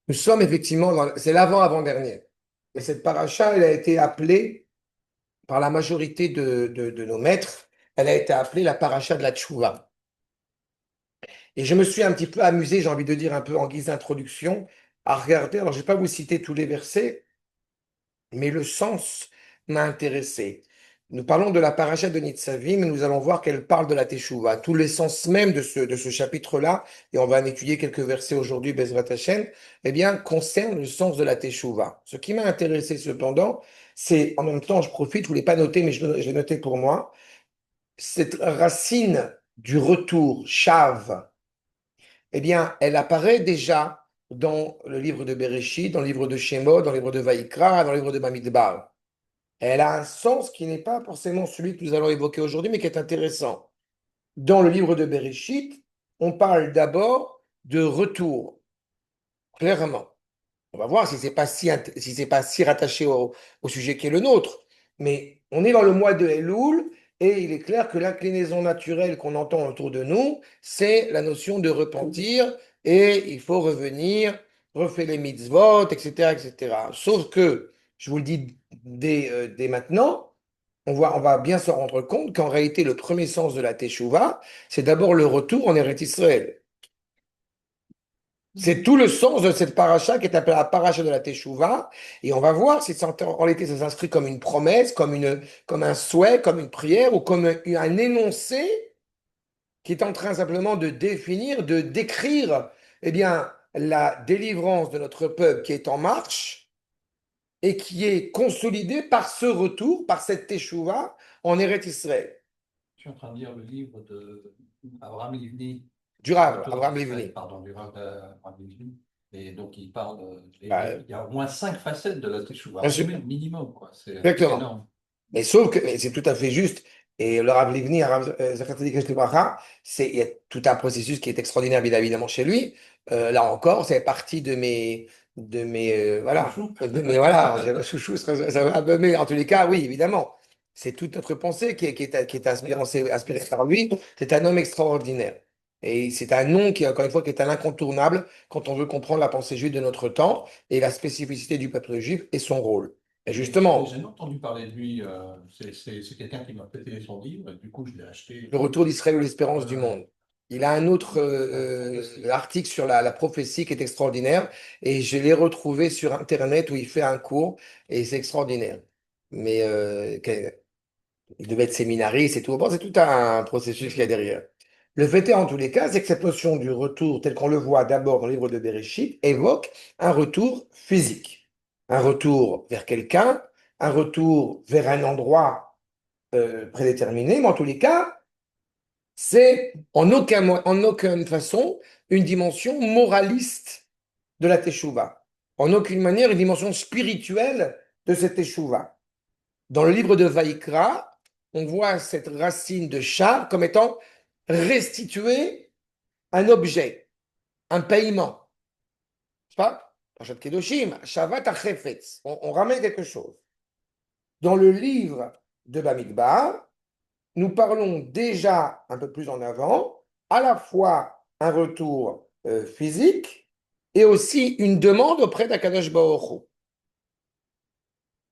Nous sommes effectivement c'est l'avant-avant-dernière. Et cette paracha, elle a été appelée par la majorité de nos maîtres, elle a été appelée la paracha de la Tchouva. Et je me suis un petit peu amusé, j'ai envie de dire un peu en guise d'introduction, à regarder. Alors, je ne vais pas vous citer tous les versets, mais le sens m'a intéressé. Nous parlons de la paracha de Nitzavim, mais nous allons voir qu'elle parle de la Teshuvah. Tout l'essence même de ce chapitre-là, et on va en étudier quelques versets aujourd'hui, Bezrat Hashem, eh bien, concerne le sens de la Teshuvah. Ce qui m'a intéressé cependant, c'est, en même temps, je profite, je ne voulais pas noter, mais je l'ai noté pour moi, cette racine du retour, Shav, eh bien, elle apparaît déjà dans le livre de Bereshit, dans le livre de Shemot, dans le livre de Vaïkra, dans le livre de Bamidbar. Elle a un sens qui n'est pas forcément celui que nous allons évoquer aujourd'hui, mais qui est intéressant. Dans le livre de Bereshit, on parle d'abord de retour, clairement. On va voir si c'est pas si c'est pas si rattaché au sujet qui est le nôtre. Mais on est dans le mois de Elul et il est clair que l'inclinaison naturelle qu'on entend autour de nous, c'est la notion de repentir et il faut revenir, refaire les mitzvot, etc., etc. Sauf que, je vous le dis dès maintenant, on va bien se rendre compte qu'en réalité, le premier sens de la Teshuvah, c'est d'abord le retour en Eretz Israël. C'est tout le sens de cette paracha qui est appelée la paracha de la Teshuvah. Et on va voir si en réalité ça s'inscrit comme une promesse, comme un souhait, comme une prière ou comme un énoncé qui est en train simplement de définir, de décrire, eh bien, la délivrance de notre peuple qui est en marche et qui est consolidée par ce retour, par cette Teshuvah en Eretz Israël. Je suis en train de lire le livre de Abraham Livni, Du Rav, Retour en Abraham Israël, Livni. pardon, du Rav Abraham Livni. Et donc, il parle, Bah, il y a au moins 5 facettes de la Teshuvah, bien au sûr, minimum, quoi. C'est un truc exactement. énorme. Mais sauf que, mais c'est tout à fait juste. Et le Rav Livni, Zachar Tzadik Reshleh Bracha, il y a tout un processus qui est extraordinaire, bien évidemment, chez lui. Là encore, c'est partie voilà, Chouchou. voilà, chouchou, ça va, mais en tous les cas, oui, évidemment. C'est toute notre pensée qui est inspirée par lui. C'est un homme extraordinaire. Et c'est un nom qui, encore une fois, qui est un incontournable quand on veut comprendre la pensée juive de notre temps et la spécificité du peuple juif et son rôle. Et J'ai justement, jamais entendu parler de lui. C'est quelqu'un qui m'a prêté son livre, et du coup, je l'ai le acheté. retour d'Israël ou Ouais, l'espérance du ouais. monde. Il a un autre Fantastique. article sur la prophétie qui est extraordinaire et je l'ai retrouvé sur Internet où il fait un cours et c'est extraordinaire. Mais il devait être séminariste et tout. Bon, c'est tout un processus qu'il y a derrière. Le fait est, en tous les cas, c'est que cette notion du retour, tel qu'on le voit d'abord dans le livre de Bereshit, évoque un retour physique. Un retour vers quelqu'un, un retour vers un endroit prédéterminé, mais en tous les cas, c'est en aucune façon une dimension moraliste de la Teshuvah. En aucune manière une dimension spirituelle de cette Teshuvah. Dans le livre de Vaïkra, on voit cette racine de char comme étant restituer un objet, un paiement. Je sais pas, Parashat Kedoshim, Shavat HaChefetz. On ramène quelque chose. Dans le livre de Bamidbar, nous parlons déjà un peu plus en avant, à la fois un retour physique et aussi une demande auprès d'Akadosh Baruch Hu.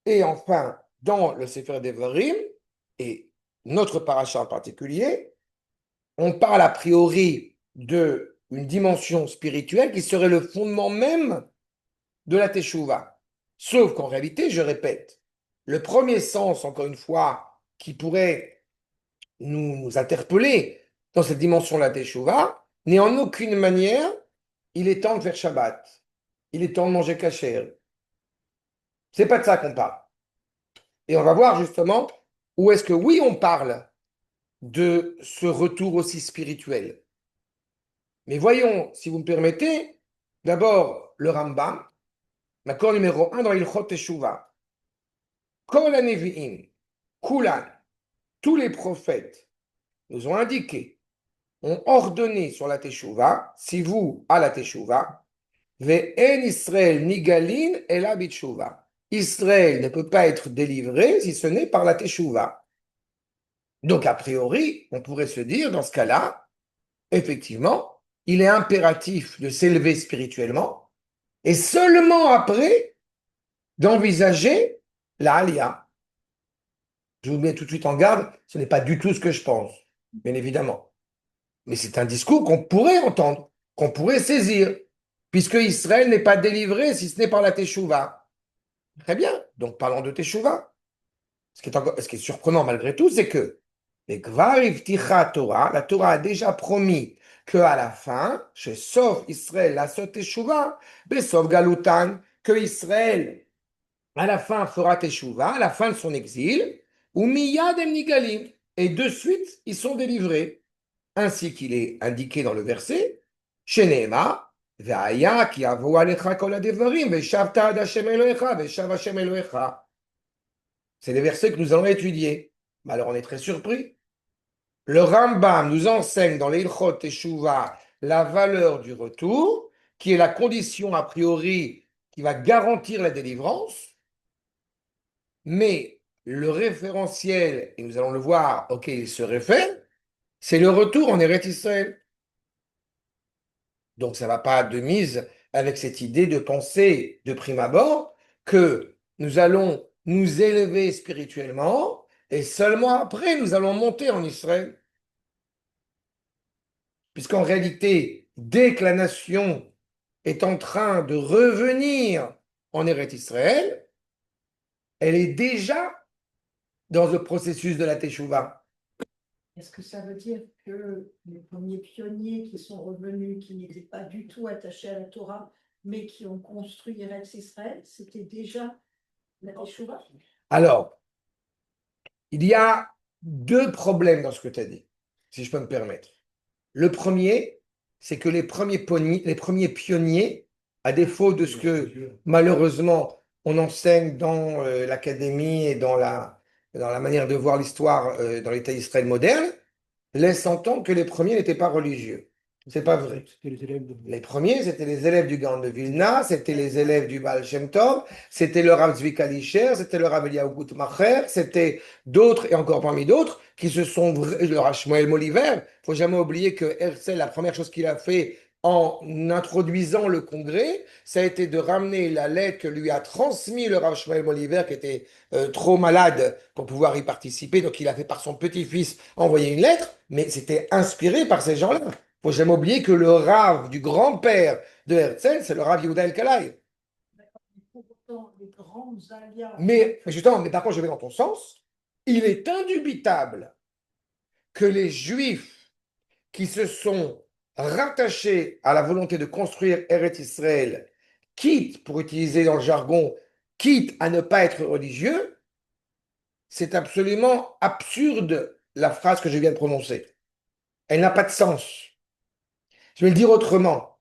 Et enfin, dans le Sefer Devarim, et notre paracha en particulier, on parle a priori de une dimension spirituelle qui serait le fondement même de la Teshuvah. Sauf qu'en réalité, je répète, le premier sens, encore une fois, qui pourrait nous interpeller dans cette dimension de la Teshuvah, n'est en aucune manière, il est temps de faire Shabbat, il est temps de manger kasher. C'est pas de ça qu'on parle. Et on va voir justement où est-ce que oui, on parle de ce retour aussi spirituel. Mais voyons, si vous me permettez, d'abord le Rambam, l'accord numéro 1 dans Ilchot Teshuvah. Kol HaNevi'im, Kulan, tous les prophètes nous ont indiqué, ont ordonné sur la Teshuvah, si vous, à la Teshuvah, Ve'en Israël nigalin ela b'teshuvah. Israël ne peut pas être délivré si ce n'est par la Teshuvah. Donc, a priori, on pourrait se dire, dans ce cas-là, effectivement, il est impératif de s'élever spirituellement et seulement après d'envisager la Aliyah. Je vous mets tout de suite en garde, ce n'est pas du tout ce que je pense, bien évidemment. Mais c'est un discours qu'on pourrait entendre, qu'on pourrait saisir, puisque Israël n'est pas délivré si ce n'est par la Teshuvah. Très bien, donc parlons de Teshuvah. Ce qui est surprenant malgré tout, c'est que les Kvar Ivticha Torah, la Torah a déjà promis qu'à la fin, chez Sauf Israël, la Sot Teshuvah, Sauf Galutan, que Israël, à la fin, fera Teshuvah, à la fin de son exil, ou Miyad Em Nigalim. Et de suite, ils sont délivrés. Ainsi qu'il est indiqué dans le verset, Shenema, Ve'aya ki avo alecha kol hadevarim, ve'shavta ad Hashem Elohecha, ve'shav Hashem Elohecha. C'est les versets que nous allons étudier. Mais alors on est très surpris. Le Rambam nous enseigne dans l'Ilchot Teshuvah la valeur du retour, qui est la condition a priori qui va garantir la délivrance, mais le référentiel, et nous allons le voir auquel il se réfère, c'est le retour en Eretz Israël. Donc ça ne va pas de mise avec cette idée de penser de prime abord que nous allons nous élever spirituellement et seulement après nous allons monter en Israël. Puisqu'en réalité, dès que la nation est en train de revenir en Eretz Israël, elle est déjà dans le processus de la Teshuvah. Est-ce que ça veut dire que les premiers pionniers qui sont revenus, qui n'étaient pas du tout attachés à la Torah, mais qui ont construit Eretz Israël, c'était déjà la Teshuvah? Alors, il y a deux problèmes dans ce que tu as dit, si je peux me permettre. Le premier, c'est que les premiers pionniers, à défaut de ce que malheureusement on enseigne dans l'académie et dans la manière de voir l'histoire dans l'État d'Israël moderne, laissent entendre que les premiers n'étaient pas religieux. C'est pas vrai. Les premiers, c'était les élèves du Gaon de Vilna, c'était les élèves du Baal Shem Tov, c'était le Rav Tzvi Kalischer, c'était le Rav Eliyahu Guttmacher, c'était d'autres et encore parmi d'autres qui se sont, le Rav Shmuel Moliver. Il faut jamais oublier que Herzl, la première chose qu'il a fait en introduisant le congrès, ça a été de ramener la lettre que lui a transmis le Rav Shmuel Moliver, qui était trop malade pour pouvoir y participer. Donc il a fait par son petit-fils envoyer une lettre, mais c'était inspiré par ces gens-là. Il faut jamais oublier que le Rav du grand-père de Herzl, c'est le Rav Yehuda El-Kalai. Mais justement, mais par contre, je vais dans ton sens. Il est indubitable que les Juifs qui se sont rattachés à la volonté de construire Eretz Israël, quitte, pour utiliser dans le jargon, quitte à ne pas être religieux, c'est absolument absurde la phrase que je viens de prononcer. Elle n'a pas de sens. Je vais le dire autrement.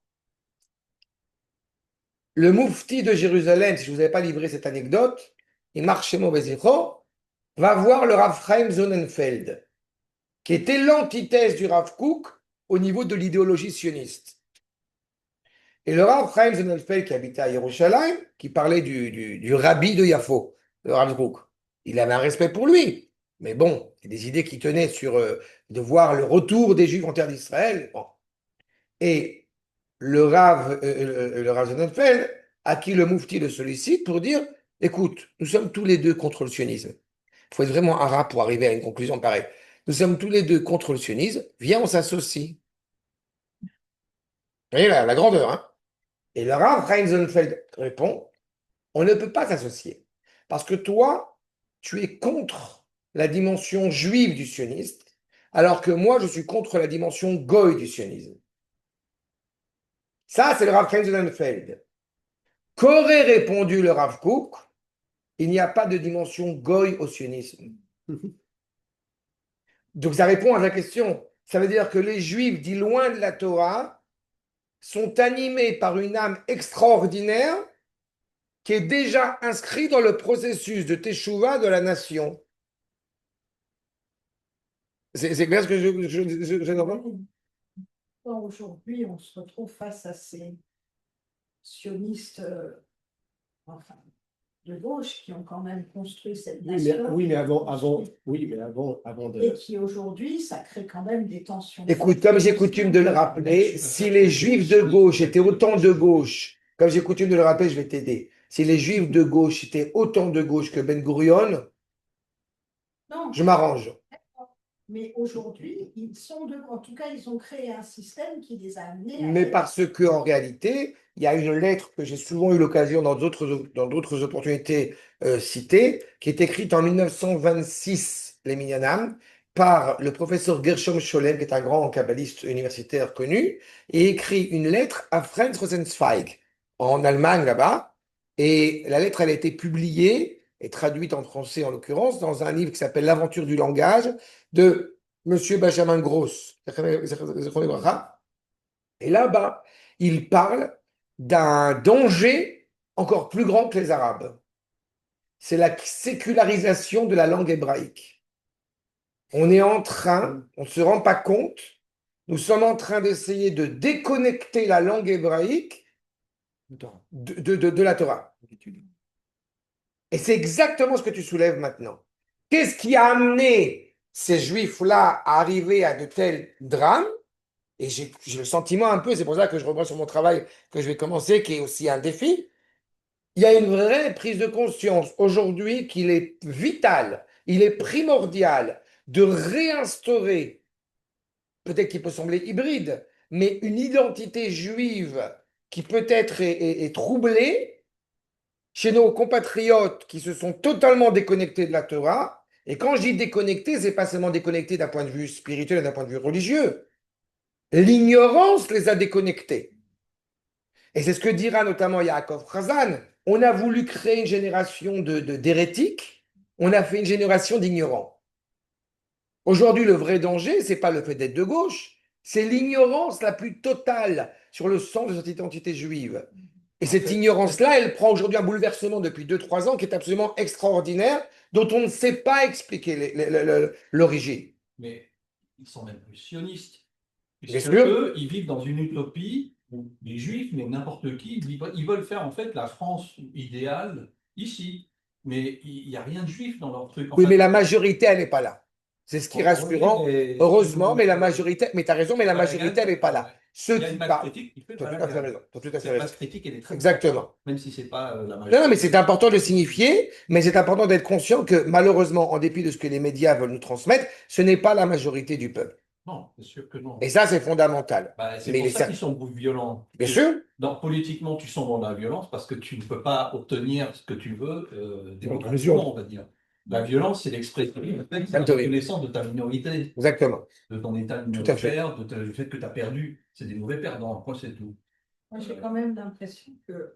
Le Moufti de Jérusalem, si je ne vous avais pas livré cette anecdote, il marche chez Movezicho, va voir le Rav Chaim Sonnenfeld, qui était l'antithèse du Rav Kook au niveau de l'idéologie sioniste. Et le Rav Chaim Sonnenfeld, qui habitait à Yerushalayim, qui parlait du rabbi de Yafo, le Rav Kook, il avait un respect pour lui. Mais bon, il y a des idées qui tenaient sur de voir le retour des Juifs en terre d'Israël. Bon. Et le Rav Sonnenfeld, à qui le Moufti le sollicite pour dire, écoute, nous sommes tous les deux contre le sionisme. Il faut être vraiment arabe pour arriver à une conclusion pareille. Nous sommes tous les deux contre le sionisme. Viens, on s'associe. Vous voyez la grandeur, hein? Et le Rav Chaim Sonnenfeld répond, on ne peut pas s'associer. Parce que toi, tu es contre la dimension juive du sionisme, alors que moi, je suis contre la dimension goy du sionisme. Ça, c'est le Rav Chaim Sonnenfeld. Qu'aurait répondu le Rav Kook? Il n'y a pas de dimension goy au sionisme. Donc ça répond à la question. Ça veut dire que les Juifs, dits loin de la Torah, sont animés par une âme extraordinaire qui est déjà inscrite dans le processus de Teshuvah de la nation. C'est clair ce que je demande? Aujourd'hui, on se retrouve face à ces sionistes, enfin, de gauche qui ont quand même construit cette Oui, nation. mais avant de. Et qui aujourd'hui, ça crée quand même des tensions. Écoute, comme j'ai coutume de le rappeler, si les juifs de gauche étaient autant de gauche, comme j'ai coutume de le rappeler, je vais t'aider. Si les juifs de gauche étaient autant de gauche que Ben Gurion, Non, je m'arrange. mais aujourd'hui, ils sont de, en tout cas, ils ont créé un système qui les a amenés à Mais être- parce que en réalité, il y a une lettre que j'ai souvent eu l'occasion dans d'autres opportunités citées, qui est écrite en 1926, les Minyanam, par le professeur Gershom Scholem, qui est un grand kabbaliste universitaire connu, et écrit une lettre à Franz Rosenzweig en Allemagne là-bas. Et la lettre, elle a été publiée et traduite en français en l'occurrence dans un livre qui s'appelle L'aventure du langage de Monsieur Benjamin Gross. Et là-bas, il parle d'un danger encore plus grand que les Arabes. C'est la sécularisation de la langue hébraïque. On est en train, on ne se rend pas compte, nous sommes en train d'essayer de déconnecter la langue hébraïque de la Torah. Et c'est exactement ce que tu soulèves maintenant. Qu'est-ce qui a amené ces juifs-là à arriver à de tels drames? Et j'ai le sentiment un peu, c'est pour ça que je reviens sur mon travail que je vais commencer, qui est aussi un défi. Il y a une vraie prise de conscience aujourd'hui qu'il est vital, il est primordial de réinstaurer, peut-être qu'il peut sembler hybride, mais une identité juive qui peut-être est troublée chez nos compatriotes qui se sont totalement déconnectés de la Torah. Et quand je dis déconnectés, c'est pas seulement déconnectés d'un point de vue spirituel et d'un point de vue religieux. L'ignorance les a déconnectés. Et c'est ce que dira notamment Yaakov Khazan. On a voulu créer une génération d'hérétiques, on a fait une génération d'ignorants. Aujourd'hui, le vrai danger, c'est pas le fait d'être de gauche, c'est l'ignorance la plus totale sur le sens de cette identité juive. Et cette ignorance-là, elle prend aujourd'hui un bouleversement depuis 2-3 ans qui est absolument extraordinaire, dont on ne sait pas expliquer l'origine. Mais ils sont même plus sionistes. Bien Puisque sûr. eux, ils vivent dans une utopie où les juifs, mais n'importe qui, ils veulent faire en fait la France idéale ici. Mais il n'y a rien de juif dans leur truc. Oui, Enfin, mais la majorité, elle n'est pas là. C'est ce qui est rassurant. oui, Heureusement, mais la majorité, mais tu as raison, mais la Ouais, majorité, elle n'est pas là. Ceux il y a qui une masse parlent. critique qui fait Tu as tout voilà, à fait raison. Tu as tout à fait cette raison. masse critique, elle est très Exactement. importante, même si c'est pas la Non, majorité. non, mais c'est important de signifier, mais c'est important d'être conscient que malheureusement, en dépit de ce que les médias veulent nous transmettre, ce n'est pas la majorité du peuple. Non, c'est sûr que non. Et ça, c'est fondamental. Bah, c'est Mais pour il est ça certain. qu'ils sont violents. Bien sûr. Donc, politiquement, tu sombres dans la violence parce que tu ne peux pas obtenir ce que tu veux mesure. démocratiquement, on va dire. La violence, c'est l'expression, c'est la reconnaissance de ta minorité, Exactement. de ton état Tout à fait. minoritaire, du fait que tu as perdu. C'est des mauvais perdants, après, c'est tout. Moi, j'ai quand même l'impression que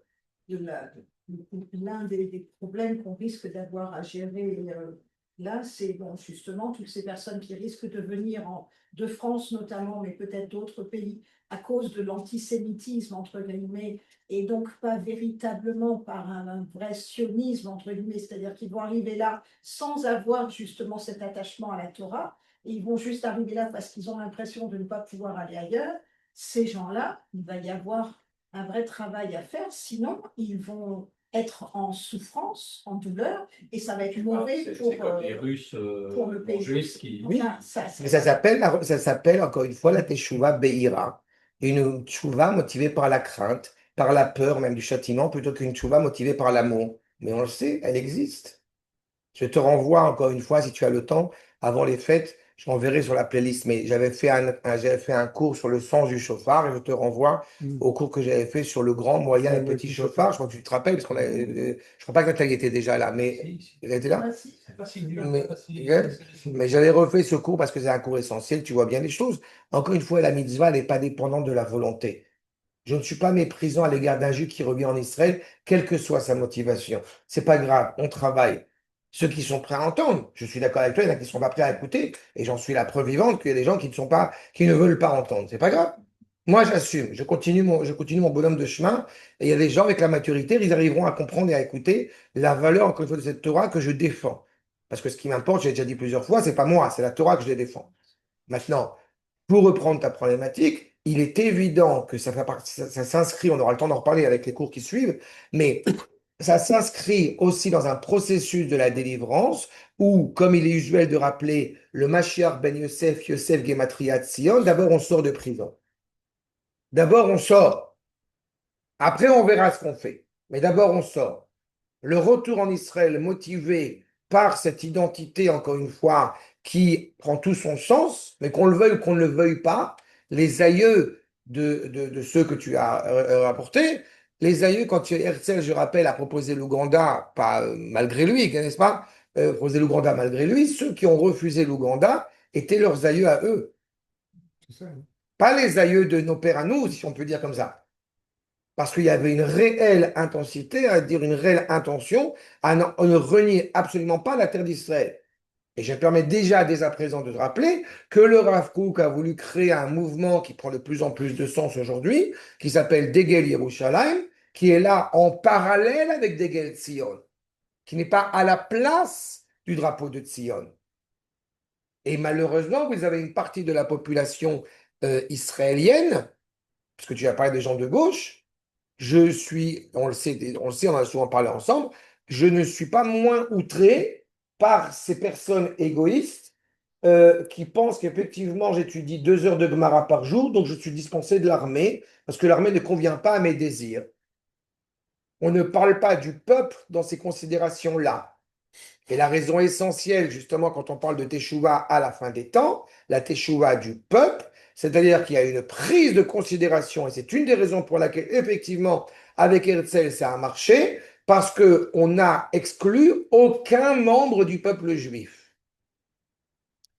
l'un des problèmes qu'on risque d'avoir à gérer là, c'est bon, justement toutes ces personnes qui risquent de venir de France notamment, mais peut-être d'autres pays, à cause de l'antisémitisme, entre guillemets, et donc pas véritablement par un vrai sionisme, entre guillemets, c'est-à-dire qu'ils vont arriver là sans avoir justement cet attachement à la Torah, et ils vont juste arriver là parce qu'ils ont l'impression de ne pas pouvoir aller ailleurs. Ces gens-là, il va y avoir un vrai travail à faire, sinon ils vont être en souffrance, en douleur, et ça va être mauvais C'est comme les Russes pour le pays. juifs qui... Oui. Enfin, Mais ça s'appelle encore une fois la teshuva be'ira. Une teshuva motivée par la crainte, par la peur même du châtiment, plutôt qu'une teshuva motivée par l'amour. Mais on le sait, elle existe. Je te renvoie encore une fois, si tu as le temps, avant les fêtes, je m'enverrai sur la playlist. Mais j'avais fait un cours sur le sens du chauffard et je te renvoie au cours que j'avais fait sur le grand, moyen et petit chauffard. Je crois que tu te rappelles, parce qu'on a, je crois pas que Nathalie était déjà là, mais elle était là. C'est pas si nul. Mais j'avais refait ce cours parce que c'est un cours essentiel, tu vois bien les choses. Encore une fois, la mitzvah n'est pas dépendante de la volonté. Je ne suis pas méprisant à l'égard d'un juif qui revient en Israël, quelle que soit sa motivation. C'est pas grave, on travaille. Ceux qui sont prêts à entendre, je suis d'accord avec toi, il y en a qui ne sont pas prêts à écouter, et j'en suis la preuve vivante qu'il y a des gens qui ne veulent pas entendre. C'est pas grave. Moi, j'assume, je continue mon bonhomme de chemin, et il y a des gens avec la maturité, ils arriveront à comprendre et à écouter la valeur, encore une fois, de cette Torah que je défends. Parce que ce qui m'importe, j'ai déjà dit plusieurs fois, c'est pas moi, c'est la Torah que je les défends. Maintenant, pour reprendre ta problématique, il est évident que ça s'inscrit, on aura le temps d'en reparler avec les cours qui suivent, mais ça s'inscrit aussi dans un processus de la délivrance où, comme il est usuel de rappeler le Mashiach ben Yosef, Yosef Gematria Tzion, d'abord on sort de prison. D'abord on sort. Après on verra ce qu'on fait. Mais d'abord on sort. Le retour en Israël motivé par cette identité, encore une fois, qui prend tout son sens, mais qu'on le veuille ou qu'on ne le veuille pas, les aïeux de ceux que tu as rapportés, les aïeux, quand Herzl, je rappelle, a proposé l'Ouganda, pas malgré lui, n'est-ce pas, proposé l'Ouganda malgré lui, ceux qui ont refusé l'Ouganda étaient leurs aïeux à eux. C'est ça, hein. Pas les aïeux de nos pères à nous, si on peut dire comme ça. Parce qu'il y avait une réelle intensité, à dire une réelle intention, à ne renier absolument pas la terre d'Israël. Et je me permets déjà dès à présent de te rappeler que le Rav Kook a voulu créer un mouvement qui prend de plus en plus de sens aujourd'hui, qui s'appelle Degel Yerushalayim, qui est là en parallèle avec Degel Tzion, qui n'est pas à la place du drapeau de Tzion. Et malheureusement, vous avez une partie de la population israélienne, parce que tu as parlé des gens de gauche, je suis, on le sait, on en a souvent parlé ensemble, je ne suis pas moins outré par ces personnes égoïstes qui pensent qu'effectivement j'étudie 2 heures de Gemara par jour, donc je suis dispensé de l'armée, parce que l'armée ne convient pas à mes désirs. On ne parle pas du peuple dans ces considérations-là. Et la raison essentielle, justement, quand on parle de Teshuvah à la fin des temps, la Teshuvah du peuple, c'est-à-dire qu'il y a une prise de considération, et c'est une des raisons pour laquelle, effectivement, avec Herzl, ça a marché, parce qu'on n'a exclu aucun membre du peuple juif.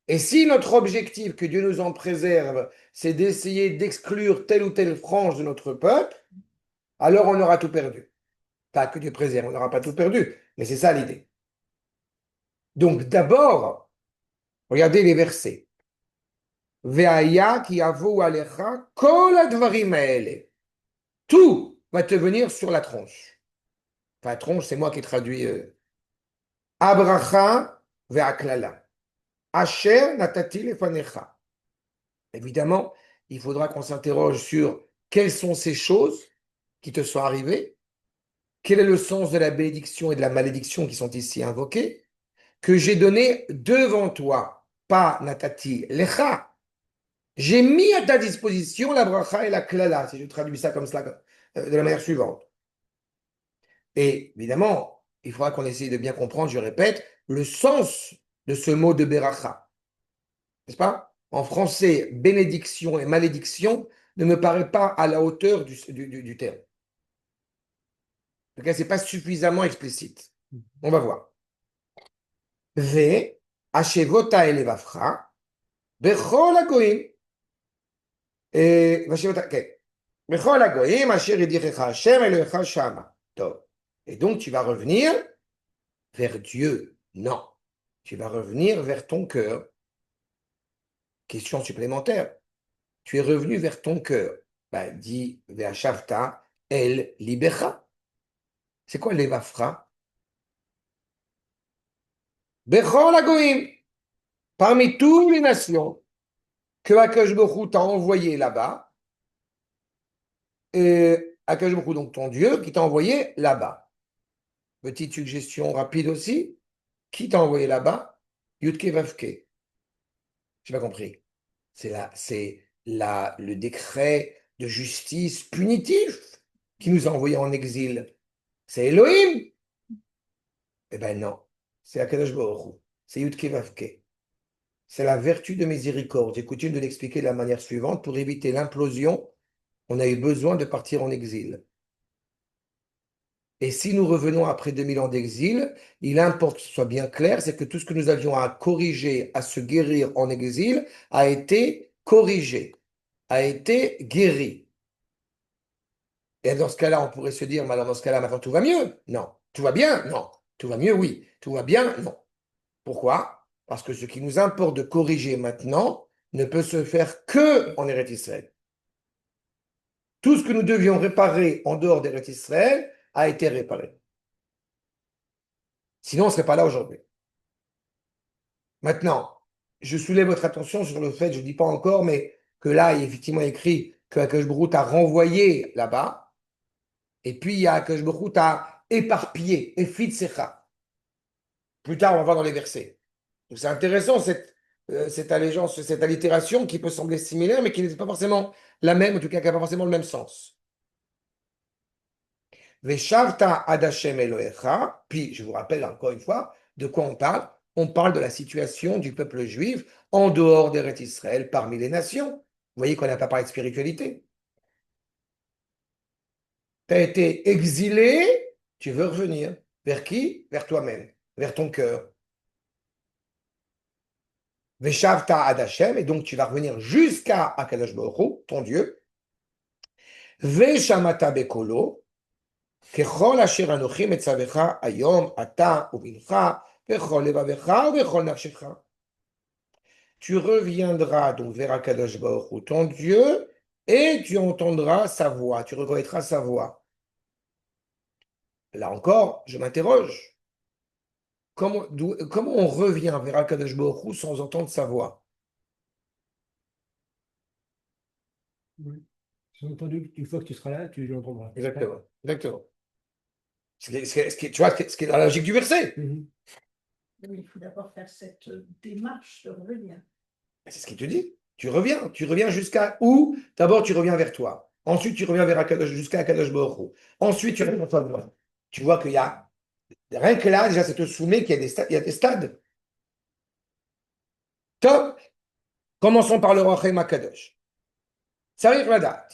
Et si notre objectif, que Dieu nous en préserve, c'est d'essayer d'exclure telle ou telle frange de notre peuple, alors on aura tout perdu. Pas que Dieu préserve, on n'aura pas tout perdu, mais c'est ça l'idée. Donc d'abord, regardez les versets. Ve'aya ki avo alecha kol advarim haele. Tout va te venir sur la tronche. Enfin, la tronche, c'est moi qui traduis. Abracha ve'aklala. Asher natati lefanecha. Évidemment, il faudra qu'on s'interroge sur quelles sont ces choses qui te sont arrivées, quel est le sens de la bénédiction et de la malédiction qui sont ici invoquées, que j'ai donné devant toi, pas natati lecha. J'ai mis à ta disposition la bracha et la klala, si je traduis ça comme cela, de la manière suivante. Et évidemment, il faudra qu'on essaye de bien comprendre, je répète, le sens de ce mot de beracha. N'est-ce pas? En français, bénédiction et malédiction ne me paraît pas à la hauteur du terme. En tout cas, ce n'est pas suffisamment explicite. On va voir. Ve, ashevota elevafra, bechol hagoyim. Vashevota, ok. Bechol hagoyim, asher yedichecha Hashem Elohecha shama. Tov. Et donc, tu vas revenir vers Dieu. Non. Tu vas revenir vers ton cœur. Question supplémentaire. Tu es revenu vers ton cœur. Bah, dit Ve'ashavta El Libecha. C'est quoi l'Evafra? Bechol Hagoyim. Parmi toutes les nations que Akash Baruch Hu t'a envoyé là-bas, et Akash Baruch Hu, donc ton Dieu, qui t'a envoyé là-bas. Petite suggestion rapide aussi. Qui t'a envoyé là-bas? Yudke Vavke. Je n'ai pas compris. Le décret de justice punitif qui nous a envoyés en exil. C'est Elohim. Eh bien non, c'est Akadosh Baruch Hu. C'est Yudke Vavke. C'est la vertu de miséricorde. J'ai coutume de l'expliquer de la manière suivante. Pour éviter l'implosion, on a eu besoin de partir en exil. Et si nous revenons après 2000 ans d'exil, il importe que ce soit bien clair, c'est que tout ce que nous avions à corriger, à se guérir en exil, a été corrigé, a été guéri. Et dans ce cas-là, on pourrait se dire, mais alors dans ce cas-là, maintenant tout va mieux. Non. Tout va bien? Non. Tout va mieux? Oui. Tout va bien? Non. Pourquoi? Parce que ce qui nous importe de corriger maintenant ne peut se faire que en Eretz Israël. Tout ce que nous devions réparer en dehors d'Eretz Israël a été réparé. Sinon, on ne serait pas là aujourd'hui. Maintenant, je soulève votre attention sur le fait, je ne dis pas encore, mais que là, il est effectivement écrit que Akash Baruch Hu t'a renvoyé là-bas. Et puis, il y a Akash Baruch Hu t'a éparpillé, efitsecha. Plus tard, on va voir dans les versets. Donc c'est intéressant cette allégeance, cette allitération qui peut sembler similaire, mais qui n'est pas forcément la même, en tout cas qui n'a pas forcément le même sens. Veshavta ad Hashem Elohecha, puis je vous rappelle encore une fois de quoi on parle. On parle de la situation du peuple juif en dehors d'Eretz Israël, parmi les nations. Vous voyez qu'on n'a pas parlé de spiritualité. Tu as été exilé, tu veux revenir. Vers qui? Vers toi-même, vers ton cœur. Veshavta ad Hashem, et donc tu vas revenir jusqu'à Akadosh Baruch Hu, ton Dieu. Veshamata bekolo, ככל אשר אנוכי מצווך היום, אתה ובנך, בכל לבבך ובכל נפשך. Tu reviendras donc vers Akadosh Baruch Hu, ton Dieu, et tu entendras sa voix, tu reconnaîtras sa voix. Là encore, je m'interroge. Comment on revient vers Akadosh Baruch Hu sans entendre sa voix? Oui. J'ai entendu qu'une fois que tu seras là, tu l'entendras. Exactement. Exactement. Tu vois ce qui est dans la logique du verset. Mhm. Oui, il faut d'abord faire cette démarche de revenir. C'est ce qu'il te dit. Tu reviens jusqu'à où? D'abord, tu reviens vers toi. Ensuite, tu reviens vers Akadosh, jusqu'à Akadosh Baruch Hu. Ensuite, tu reviens vers toi. Tu vois qu'il y a, rien que là, déjà, ça te soumet qu'il y a des stades. Top. Commençons par le Rachem Akadosh. Sarich Ladat.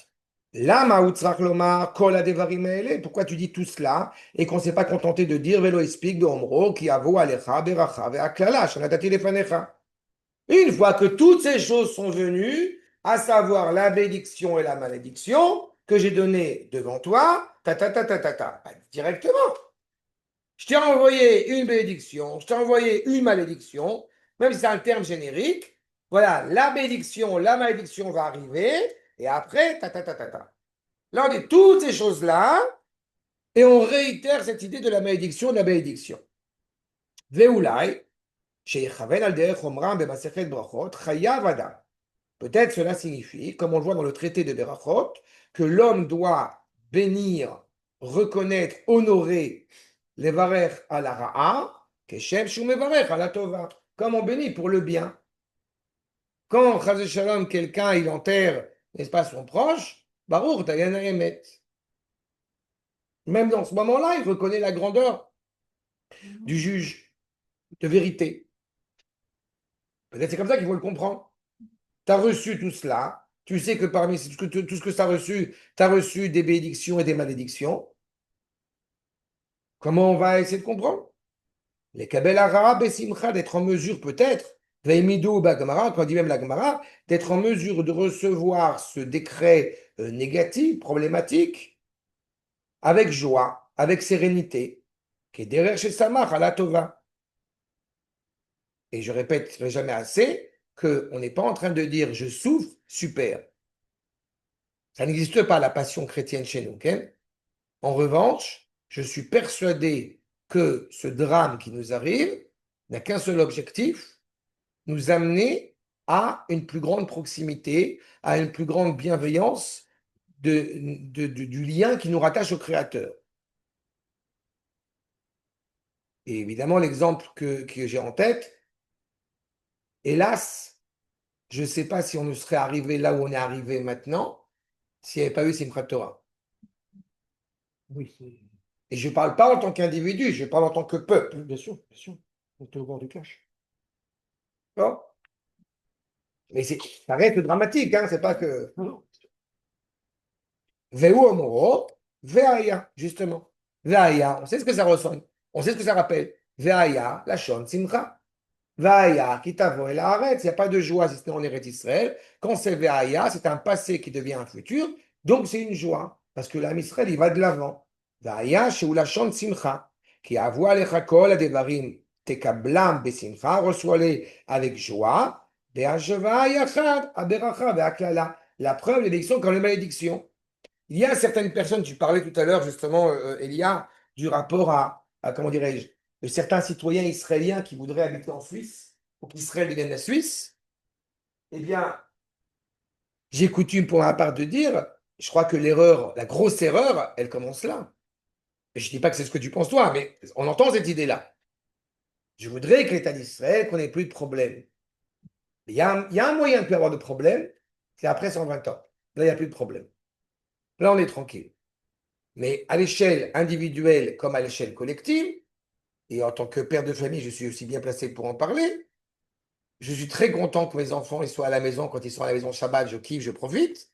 Lama utzrach lomar kol hadevarim haele. Pourquoi tu dis tout cela et qu'on ne s'est pas contenté de dire velo ispik de omro ki avo alecha beracha ve'aklala shanatati lefanecha. Une fois que toutes ces choses sont venues, à savoir la bénédiction et la malédiction que j'ai données devant toi, directement. Je t'ai envoyé une bénédiction, je t'ai envoyé une malédiction, même si c'est un terme générique. Voilà, la bénédiction, la malédiction va arriver, et après, Là, on dit toutes ces choses-là, et on réitère cette idée de la malédiction, de la bénédiction. Veoulai, peut-être cela signifie, comme on le voit dans le traité de Berachot, que l'homme doit bénir, reconnaître, honorer les varer à la ra'a, keshem shumevarer à la tova, comme on bénit pour le bien. Quand Chaz Shalom, quelqu'un il enterre, n'est-ce pas, son proche, Baruch Dayan Emet. Même dans ce moment-là, il reconnaît la grandeur du juge de vérité. Peut-être c'est comme ça qu'il faut le comprendre. Tu as reçu tout cela, tu sais que parmi tout ce que tu as reçu, tu as reçu des bénédictions et des malédictions. Comment on va essayer de comprendre? Les Kabel Arabe et Simcha, d'être en mesure peut-être, Veimidou Bagmara, quand on dit même la Gemara, d'être en mesure de recevoir ce décret négatif, problématique, avec joie, avec sérénité, qui est derrière chez Samach, à la Tova. Et je répète jamais assez qu'on n'est pas en train de dire je souffre, super. Ça n'existe pas la passion chrétienne chez nous. Okay? En revanche, je suis persuadé que ce drame qui nous arrive n'a qu'un seul objectif, nous amener à une plus grande proximité, à une plus grande bienveillance du lien qui nous rattache au Créateur. Et évidemment, l'exemple que j'ai en tête, hélas, je ne sais pas si on ne serait arrivé là où on est arrivé maintenant, s'il n'y avait pas eu Simchat Torah. Oui, Et je ne parle pas en tant qu'individu, je parle en tant que peuple. bien sûr, bien sûr. On était au bord du clash. Bon. Mais ça reste dramatique, hein, c'est pas que. Veu omoro, veaya, justement. Veaya, on sait ce que ça ressemble, on sait ce que ça rappelle. Veaya, la shon simcha. Veaya, kitavo et la arrête, il n'y a pas de joie si ce n'est en Eretz Israël. Quand c'est veaya, c'est un passé qui devient un futur, donc c'est une joie, parce que l'âme Israël, il va de l'avant. Veaya, chez la shon simcha, qui avoue les chakol à des varim, tekablam besimcha, reçois-les avec joie. La preuve, les bénédictions comme les malédictions. Il y a certaines personnes, tu parlais tout à l'heure justement, Elia, du rapport comment dirais-je, de certains citoyens israéliens qui voudraient habiter en Suisse, ou qu'Israël devienne la Suisse. Eh bien, j'ai coutume pour ma part de dire, je crois que l'erreur, la grosse erreur, elle commence là. je ne dis pas que c'est ce que tu penses toi, mais on entend cette idée-là. Je voudrais que l'État d'Israël, qu'on n'ait plus de problème. Il y a un moyen de ne plus avoir de problème, c'est après 120 ans. Là, il n'y a plus de problème. Là, on est tranquille. Mais à l'échelle individuelle comme à l'échelle collective, et en tant que père de famille, je suis aussi bien placé pour en parler, je suis très content que mes enfants ils soient à la maison. Quand ils sont à la maison Shabbat, je kiffe, je profite.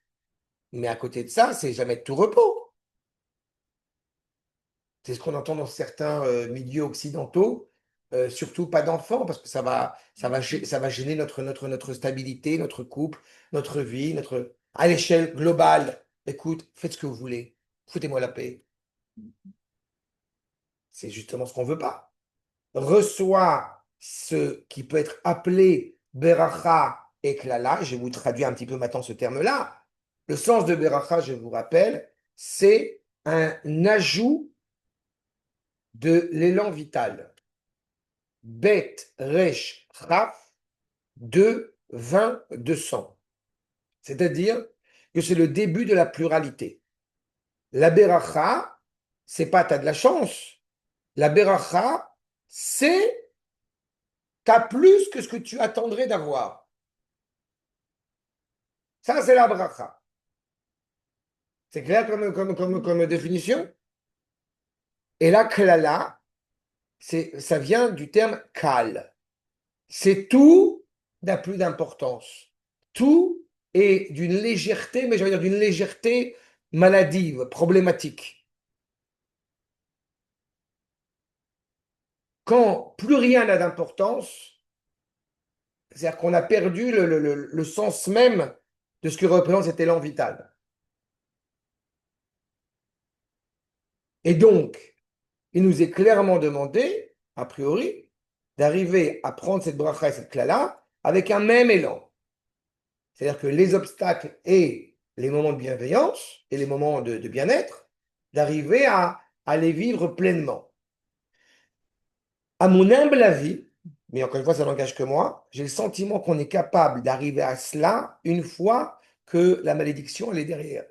Mais à côté de ça, c'est jamais de tout repos. C'est ce qu'on entend dans certains milieux occidentaux, surtout pas d'enfants, parce que ça va gêner notre stabilité, notre couple, notre vie, à l'échelle globale. Écoute, faites ce que vous voulez, foutez-moi la paix. C'est justement ce qu'on ne veut pas. Reçoit ce qui peut être appelé Beracha et Klala. Je vais vous traduire un petit peu maintenant ce terme-là. Le sens de Beracha, je vous rappelle, c'est un ajout de l'élan vital. Bet, Resh, Chaf, 2, 20, 200. C'est-à-dire que c'est le début de la pluralité. La Beracha, c'est pas t'as de la chance. La Beracha, c'est t'as plus que ce que tu attendrais d'avoir. Ça, c'est la Beracha. C'est clair comme définition? Et la Klala, ça vient du terme Kal. C'est tout n'a plus d'importance. Tout est d'une légèreté, mais j'allais dire d'une légèreté maladive, problématique. Quand plus rien n'a d'importance, c'est-à-dire qu'on a perdu le sens même de ce que représente cet élan vital. Et donc, il nous est clairement demandé, a priori, d'arriver à prendre cette bracha et cette klala avec un même élan. C'est-à-dire que les obstacles et les moments de bienveillance et les moments de bien-être, d'arriver à les vivre pleinement. À mon humble avis, mais encore une fois, ça n'engage que moi, j'ai le sentiment qu'on est capable d'arriver à cela une fois que la malédiction, elle est derrière.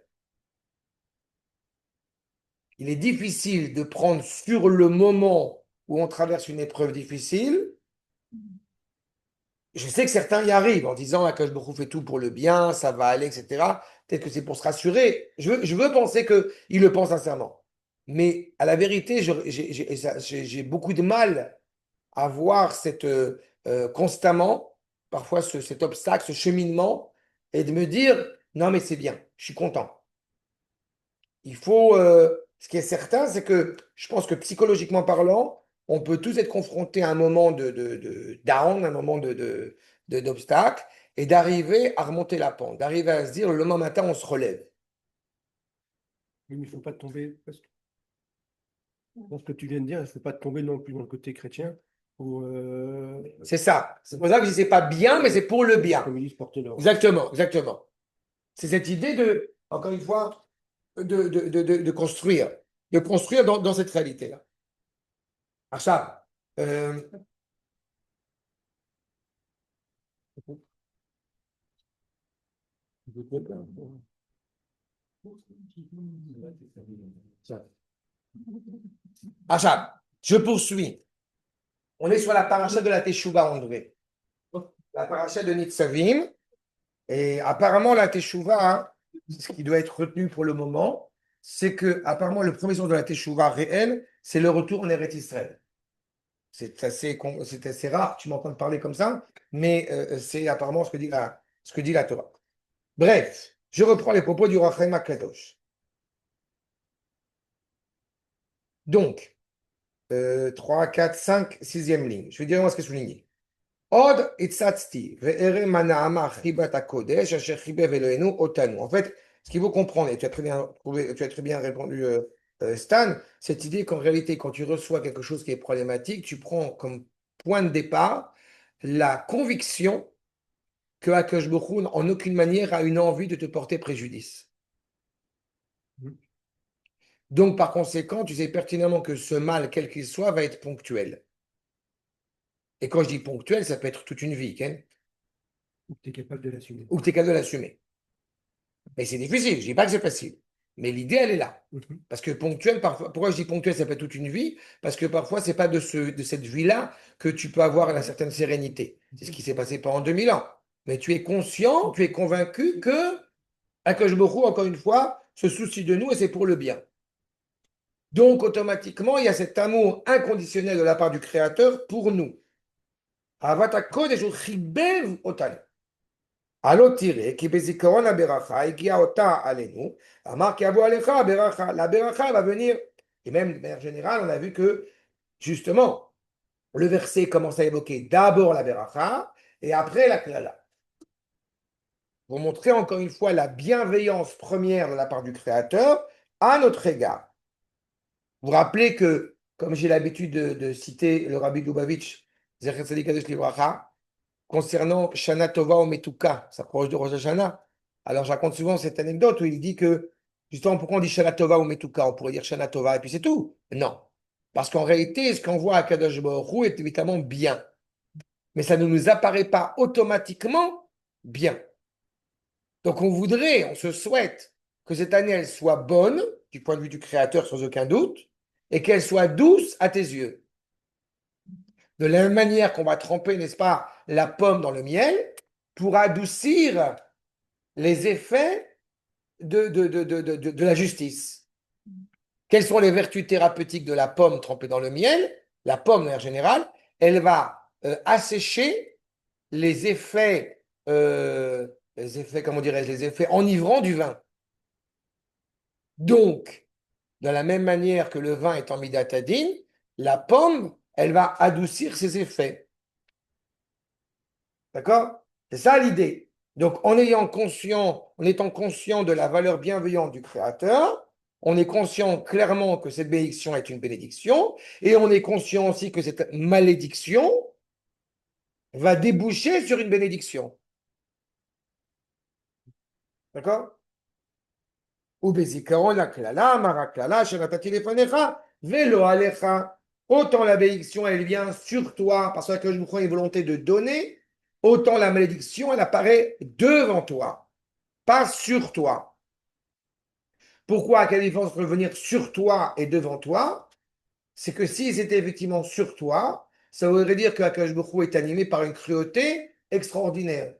Il est difficile de prendre sur le moment où on traverse une épreuve difficile. Je sais que certains y arrivent en disant que je me fait tout pour le bien, ça va aller, etc. Peut-être que c'est pour se rassurer. Je veux penser qu'ils le pensent sincèrement. Mais à la vérité, j'ai beaucoup de mal à voir constamment, parfois cet obstacle, ce cheminement, et de me dire, non mais c'est bien, je suis content. Il faut, ce qui est certain, c'est que je pense que psychologiquement parlant, on peut tous être confrontés à un moment de down, un moment d'obstacle, et d'arriver à remonter la pente, d'arriver à se dire le lendemain matin, on se relève. Mais il ne faut pas tomber, parce que dans ce que tu viens de dire, il ne faut pas tomber non plus dans le côté chrétien. Ou, C'est ça. C'est pour ça que je dis c'est pas bien, mais c'est pour le bien. comme ils disent, porter leur. Exactement, exactement. C'est cette idée de, encore une fois, de construire, dans cette réalité-là. עכשיו, עכשיו, je poursuis. On est sur la paracha de la Teshuvah, André. La paracha de Nitzavim. Et apparemment, la Teshuvah, ce qui doit être retenu pour le moment, c'est que apparemment le premier sens de la Teshuvah réel, c'est le retour en Eretz Israël. C'est assez rare que tu m'entendes parler comme ça, mais c'est apparemment ce que dit la Torah. Bref, je reprends les propos du Rachem Kadosh. Donc, 3, 4, 5, 6e ligne. Je vais dire moi ce qui est souligné. Od itzatzti ve'ere mana'ama chibat hakodesh asher chibev Eloheinu otanu. En fait, ce qu'il faut comprendre, et tu as très bien répondu, Stan, cette idée qu'en réalité, quand tu reçois quelque chose qui est problématique, tu prends comme point de départ la conviction que Akash Baruch Hu, en aucune manière, a une envie de te porter préjudice. Donc, par conséquent, tu sais pertinemment que ce mal, quel qu'il soit, va être ponctuel. Et quand je dis ponctuel, ça peut être toute une vie, Ken. Ou tu es capable de l'assumer. Ou que tu es capable de l'assumer. Mais c'est difficile, je ne dis pas que c'est facile. Mais l'idée, elle est là. Mhm. Parce que ponctuel, parfois, pourquoi je dis ponctuel, ça peut être toute une vie? Parce que parfois, c'est pas de cette vie-là que tu peux avoir une certaine sérénité. C'est ce qui s'est passé pendant 2000 ans. Mais tu es conscient, tu es convaincu que Akadosh Baruch Hu, encore une fois, se soucie de nous et c'est pour le bien. Donc, automatiquement, il y a cet amour inconditionnel de la part du Créateur pour nous. Ahavat HaKodesh hu chibev otanu. Alors tiré, qui bezikaron la beracha, et qui a ota alenu, amar ki avo alecha beracha. La beracha va venir, et même de manière générale, on a vu que, justement, le verset commence à évoquer d'abord la beracha, et après la klala. Pour montrer encore une fois la bienveillance première de la part du Créateur à notre égard. Vous vous rappelez que, comme j'ai l'habitude de citer le Rabbi Lubavitch, Zecher Tzadik Kadosh Livracha, concernant Shana Tova ou Metuka, ça proche de Rosh Hashanah. Alors, je raconte souvent cette anecdote où il dit que, justement, pourquoi on dit Shana Tova ou Metuka? On pourrait dire Shana Tova et puis c'est tout. Non. Parce qu'en réalité, ce qu'on voit à Kadosh Baruch Hu est évidemment bien. Mais ça ne nous apparaît pas automatiquement bien. Donc, on se souhaite que cette année, elle soit bonne, du point de vue du Créateur, sans aucun doute, et qu'elle soit douce à tes yeux. De la même manière qu'on va tremper, n'est-ce pas, la pomme dans le miel pour adoucir les effets de la justice. Quelles sont les vertus thérapeutiques de la pomme trempée dans le miel? La pomme, de manière générale, elle va assécher les effets, comment dirais-je, les effets enivrants du vin. Donc, de la même manière que le vin est en midatadine, la pomme, elle va adoucir ses effets. D'accord? C'est ça l'idée. Donc, en étant conscient de la valeur bienveillante du Créateur, on est conscient clairement que cette bénédiction est une bénédiction, et on est conscient aussi que cette malédiction va déboucher sur une bénédiction. D'accord? Ou bezikaron la klala, maraklala, shenatati lefanecha, velo alecha. Autant la bénédiction, elle vient sur toi, parce que je vous crois une volonté de donner, autant la malédiction, elle apparaît devant toi, pas sur toi. Pourquoi? Quelle différence entre venir sur toi et devant toi? C'est que si c'était effectivement sur toi, ça voudrait dire que Akash Bokhu est animé par une cruauté extraordinaire.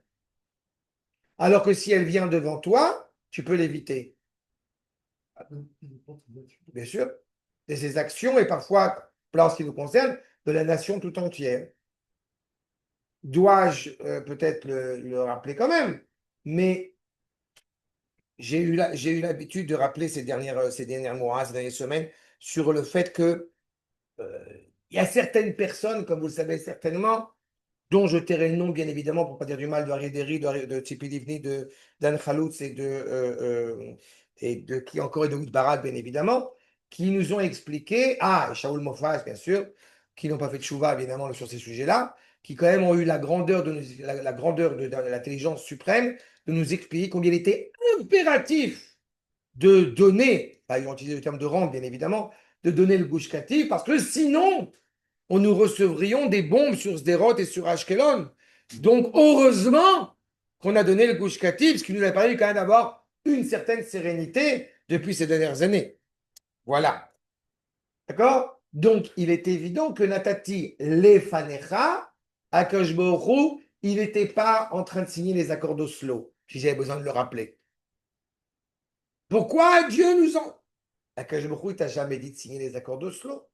Alors que si elle vient devant toi, tu peux l'éviter. Bien sûr. Et ses actions, et parfois, en ce qui nous concerne, de la nation tout entière. Dois-je peut-être le rappeler quand même? Mais j'ai eu l'habitude de rappeler ces derniers mois, ces dernières semaines, sur le fait que il y a certaines personnes, comme vous le savez certainement, dont je tairai le nom, bien évidemment, pour ne pas dire du mal, de Ari Deri, de Tzipi Livni, de Dan Khaloutz et de qui encore, et de Oud Barak, bien évidemment, qui nous ont expliqué, et Shaoul Mofaz, bien sûr, qui n'ont pas fait de chouva, évidemment, sur ces sujets-là, qui quand même ont eu la grandeur la grandeur de l'intelligence suprême de nous expliquer combien il était impératif de donner, ils ont utilisé le terme de rendre, bien évidemment, de donner le Gush Katif, parce que sinon, nous recevrions des bombes sur Sderot et sur Ashkelon. Donc, heureusement qu'on a donné le Gush Katif, ce qui nous a permis quand même d'avoir une certaine sérénité depuis ces dernières années. Voilà. D'accord? Donc, il est évident que Natati Lefanecha, Akash Baruch Hu, il n'était pas en train de signer les accords d'Oslo, si j'avais besoin de le rappeler. Pourquoi Dieu nous en... Akash Baruch Hu, il t'a jamais dit de signer les accords d'Oslo.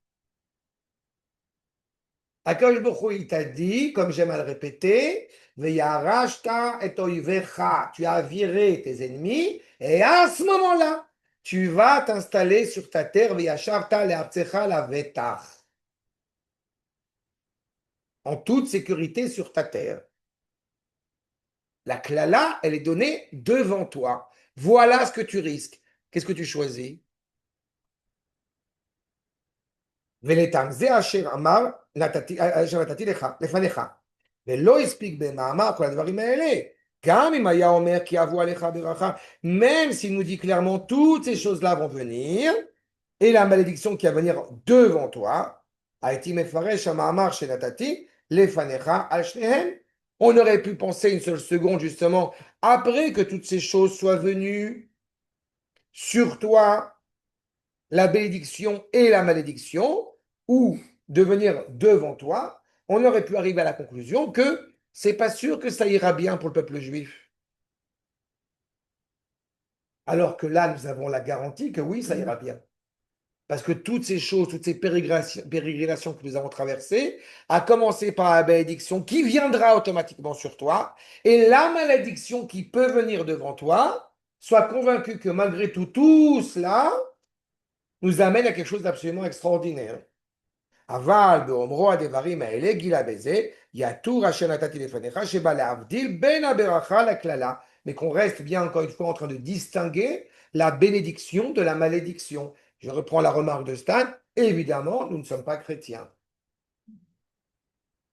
Akash Baruch Hu, il t'a dit, comme j'aime à le répéter, Veyarashta et oivecha, tu as viré tes ennemis, et à ce moment-là, tu vas t'installer sur ta terre, Veyashavta le'artzecha la vetach, en toute sécurité sur ta terre. La klala, elle est donnée devant toi. Voilà ce que tu risques. Qu'est-ce que tu choisis? ולתם זה אשר אמר נתתי לך לפניך ולא הספיק במאמר כל הדברים האלה גם אם היה אומר כי אבו עליך ברכה, même s'il nous dit clairement toutes ces choses-là vont venir et la malédiction qui va venir devant toi הייתי מפרש המאמר שנתתי לפניך על שניהם. On aurait pu penser une seule seconde justement après que toutes ces choses soient venues sur toi la bénédiction et la malédiction, ou de venir devant toi, on aurait pu arriver à la conclusion que c'est pas sûr que ça ira bien pour le peuple juif. Alors que là, nous avons la garantie que oui, ça ira bien. Parce que toutes ces choses, toutes ces pérégrinations que nous avons traversées, à commencer par la bénédiction qui viendra automatiquement sur toi, et la malédiction qui peut venir devant toi, sois convaincu que malgré tout, tout cela nous amène à quelque chose d'absolument extraordinaire. Aval, beomro, adevarim, aele, gila beze, yatur, asher natati lefanecha, sheba leavdil, ben aberacha, la klala. Mais qu'on reste bien encore une fois en train de distinguer la bénédiction de la malédiction. Je reprends la remarque de Stan. Évidemment, nous ne sommes pas chrétiens.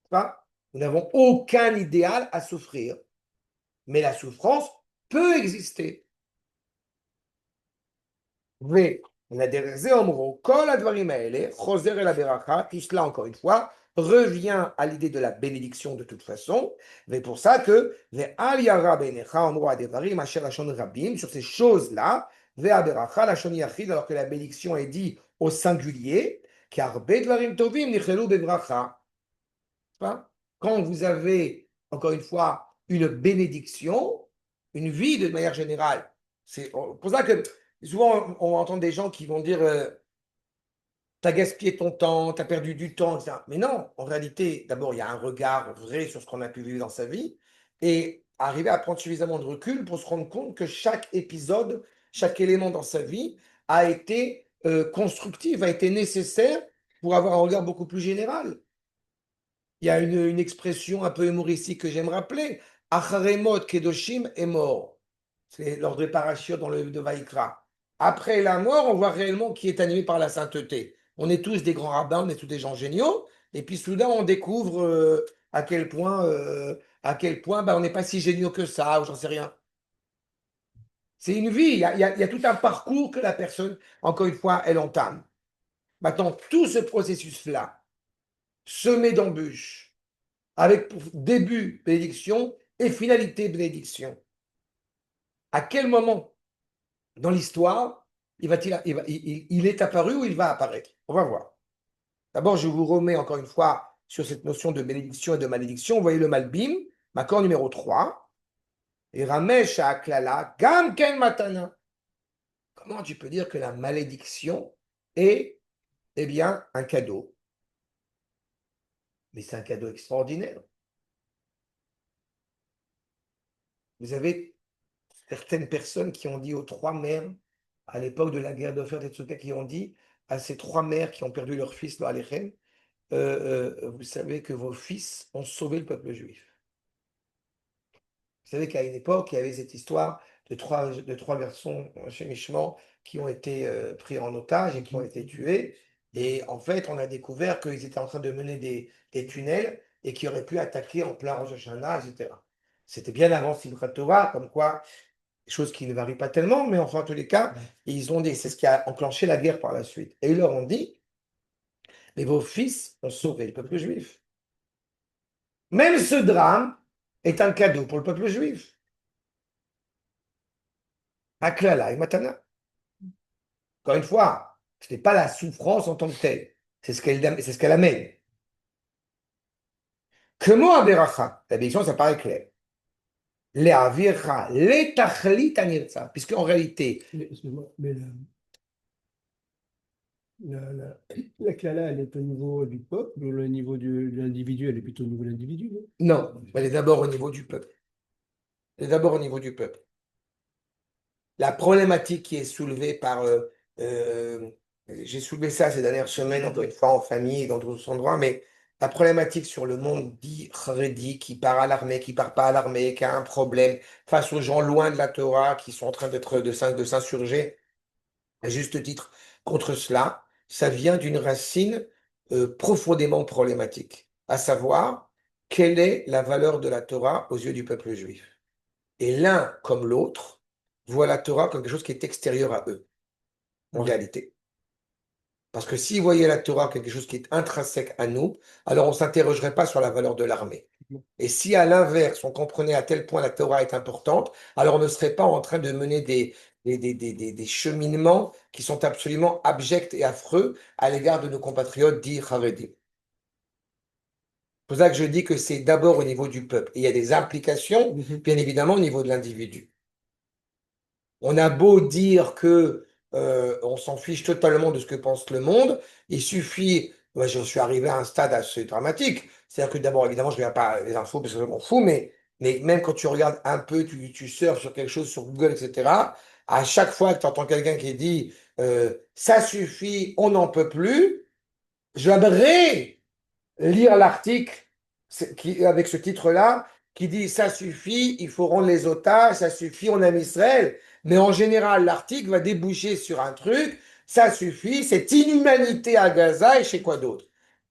Pas? Nous n'avons aucun idéal à souffrir. Mais la souffrance peut exister. Mais tout cela, encore une fois, revient à l'idée de la bénédiction de toute façon. C'est pour ça que sur ces choses-là, alors que la bénédiction est dit au singulier, car quand vous avez, encore une fois, une bénédiction, une vie de manière générale, c'est pour ça que souvent on entend des gens qui vont dire t'as gaspillé ton temps, t'as perdu du temps, etc. Mais non, en réalité, d'abord, il y a un regard vrai sur ce qu'on a pu vivre dans sa vie et arriver à prendre suffisamment de recul pour se rendre compte que chaque épisode, chaque élément dans sa vie a été constructif, a été nécessaire pour avoir un regard beaucoup plus général. Il y a une expression un peu humoristique que j'aime rappeler. Acharemot Kedoshim est mort. C'est l'ordre des parachutes dans le livre de Vaïkra. Après la mort, on voit réellement qui est animé par la sainteté. On est tous des grands rabbins, on est tous des gens géniaux. Et puis soudain, on découvre à quel point, bah, on n'est pas si géniaux que ça, ou j'en sais rien. C'est une vie, il y a tout un parcours que la personne, encore une fois, elle entame. Maintenant, tout ce processus-là, semé d'embûches, avec pour début bénédiction et finalité bénédiction. À quel moment dans l'histoire il est apparu ou il va apparaître? On va voir. D'abord, je vous remets encore une fois sur cette notion de bénédiction et de malédiction. Vous voyez le Malbim, Makor numéro 3. Et Ramesh à Aklala, Gam Ken Matana. Comment tu peux dire que la malédiction est, eh bien, un cadeau? Mais c'est un cadeau extraordinaire. Vous avez certaines personnes qui ont dit aux trois mères, à l'époque de la guerre d'Ofer et Tzuka, qui ont dit à ces trois mères qui ont perdu leur fils, dans Alechem, vous savez que vos fils ont sauvé le peuple juif. Vous savez qu'à une époque, il y avait cette histoire de trois garçons chez Michement qui ont été pris en otage et qui ont été tués. Et en fait, on a découvert qu'ils étaient en train de mener des tunnels et qui auraient pu attaquer en plein Rosh Hashanah, etc. C'était bien avant Simchat Torah, comme quoi, chose qui ne varie pas tellement, mais enfin, en tous les cas, ils ont dit, c'est ce qui a enclenché la guerre par la suite. Et ils leur ont dit, mais vos fils ont sauvé le peuple juif. Même ce drame est un cadeau pour le peuple juif. Aklala et Matana. Encore une fois, ce n'est pas la souffrance en tant que telle, c'est ce qu'elle amène. Comment Aberacha? La bénédiction, ça paraît clair. Le'avircha, letachlit anirtza. Puisque en réalité, Excuse-moi, mais la Klala, elle est au niveau du peuple ou au niveau de l'individu, elle est plutôt au niveau de l'individu, non? non, elle est d'abord au niveau du peuple. Elle est d'abord au niveau du peuple. La problématique qui est soulevée par. J'ai soulevé ça ces dernières semaines, encore une fois, en famille et dans d'autres endroits, mais la problématique sur le monde dit Haredi, qui part à l'armée, qui part pas à l'armée, qui a un problème face aux gens loin de la Torah, qui sont en train de s'insurger, à juste titre, contre cela, ça vient d'une racine profondément problématique, à savoir, quelle est la valeur de la Torah aux yeux du peuple juif? Et l'un comme l'autre voient la Torah comme quelque chose qui est extérieur à eux, en réalité. Parce que s'ils voyaient la Torah comme quelque chose qui est intrinsèque à nous, alors on ne s'interrogerait pas sur la valeur de l'armée. Et si à l'inverse, on comprenait à tel point la Torah est importante, alors on ne serait pas en train de mener des cheminements qui sont absolument abjects et affreux à l'égard de nos compatriotes dits Haredim. C'est pour ça que je dis que c'est d'abord au niveau du peuple. Et il y a des implications, bien évidemment, au niveau de l'individu. On a beau dire que on s'en fiche totalement de ce que pense le monde, il suffit, moi je suis arrivé à un stade assez dramatique, c'est-à-dire que d'abord évidemment je ne regarde pas les infos parce que je m'en fous, mais même quand tu regardes un peu, tu surfes sur quelque chose sur Google, etc., à chaque fois que tu entends quelqu'un qui dit ça suffit, on n'en peut plus, j'aimerais lire l'article avec ce titre-là qui dit ça suffit, il faut rendre les otages, ça suffit, on aime Israël. Mais en général, l'article va déboucher sur un truc, ça suffit, c'est inhumanité à Gaza et chez quoi d'autre.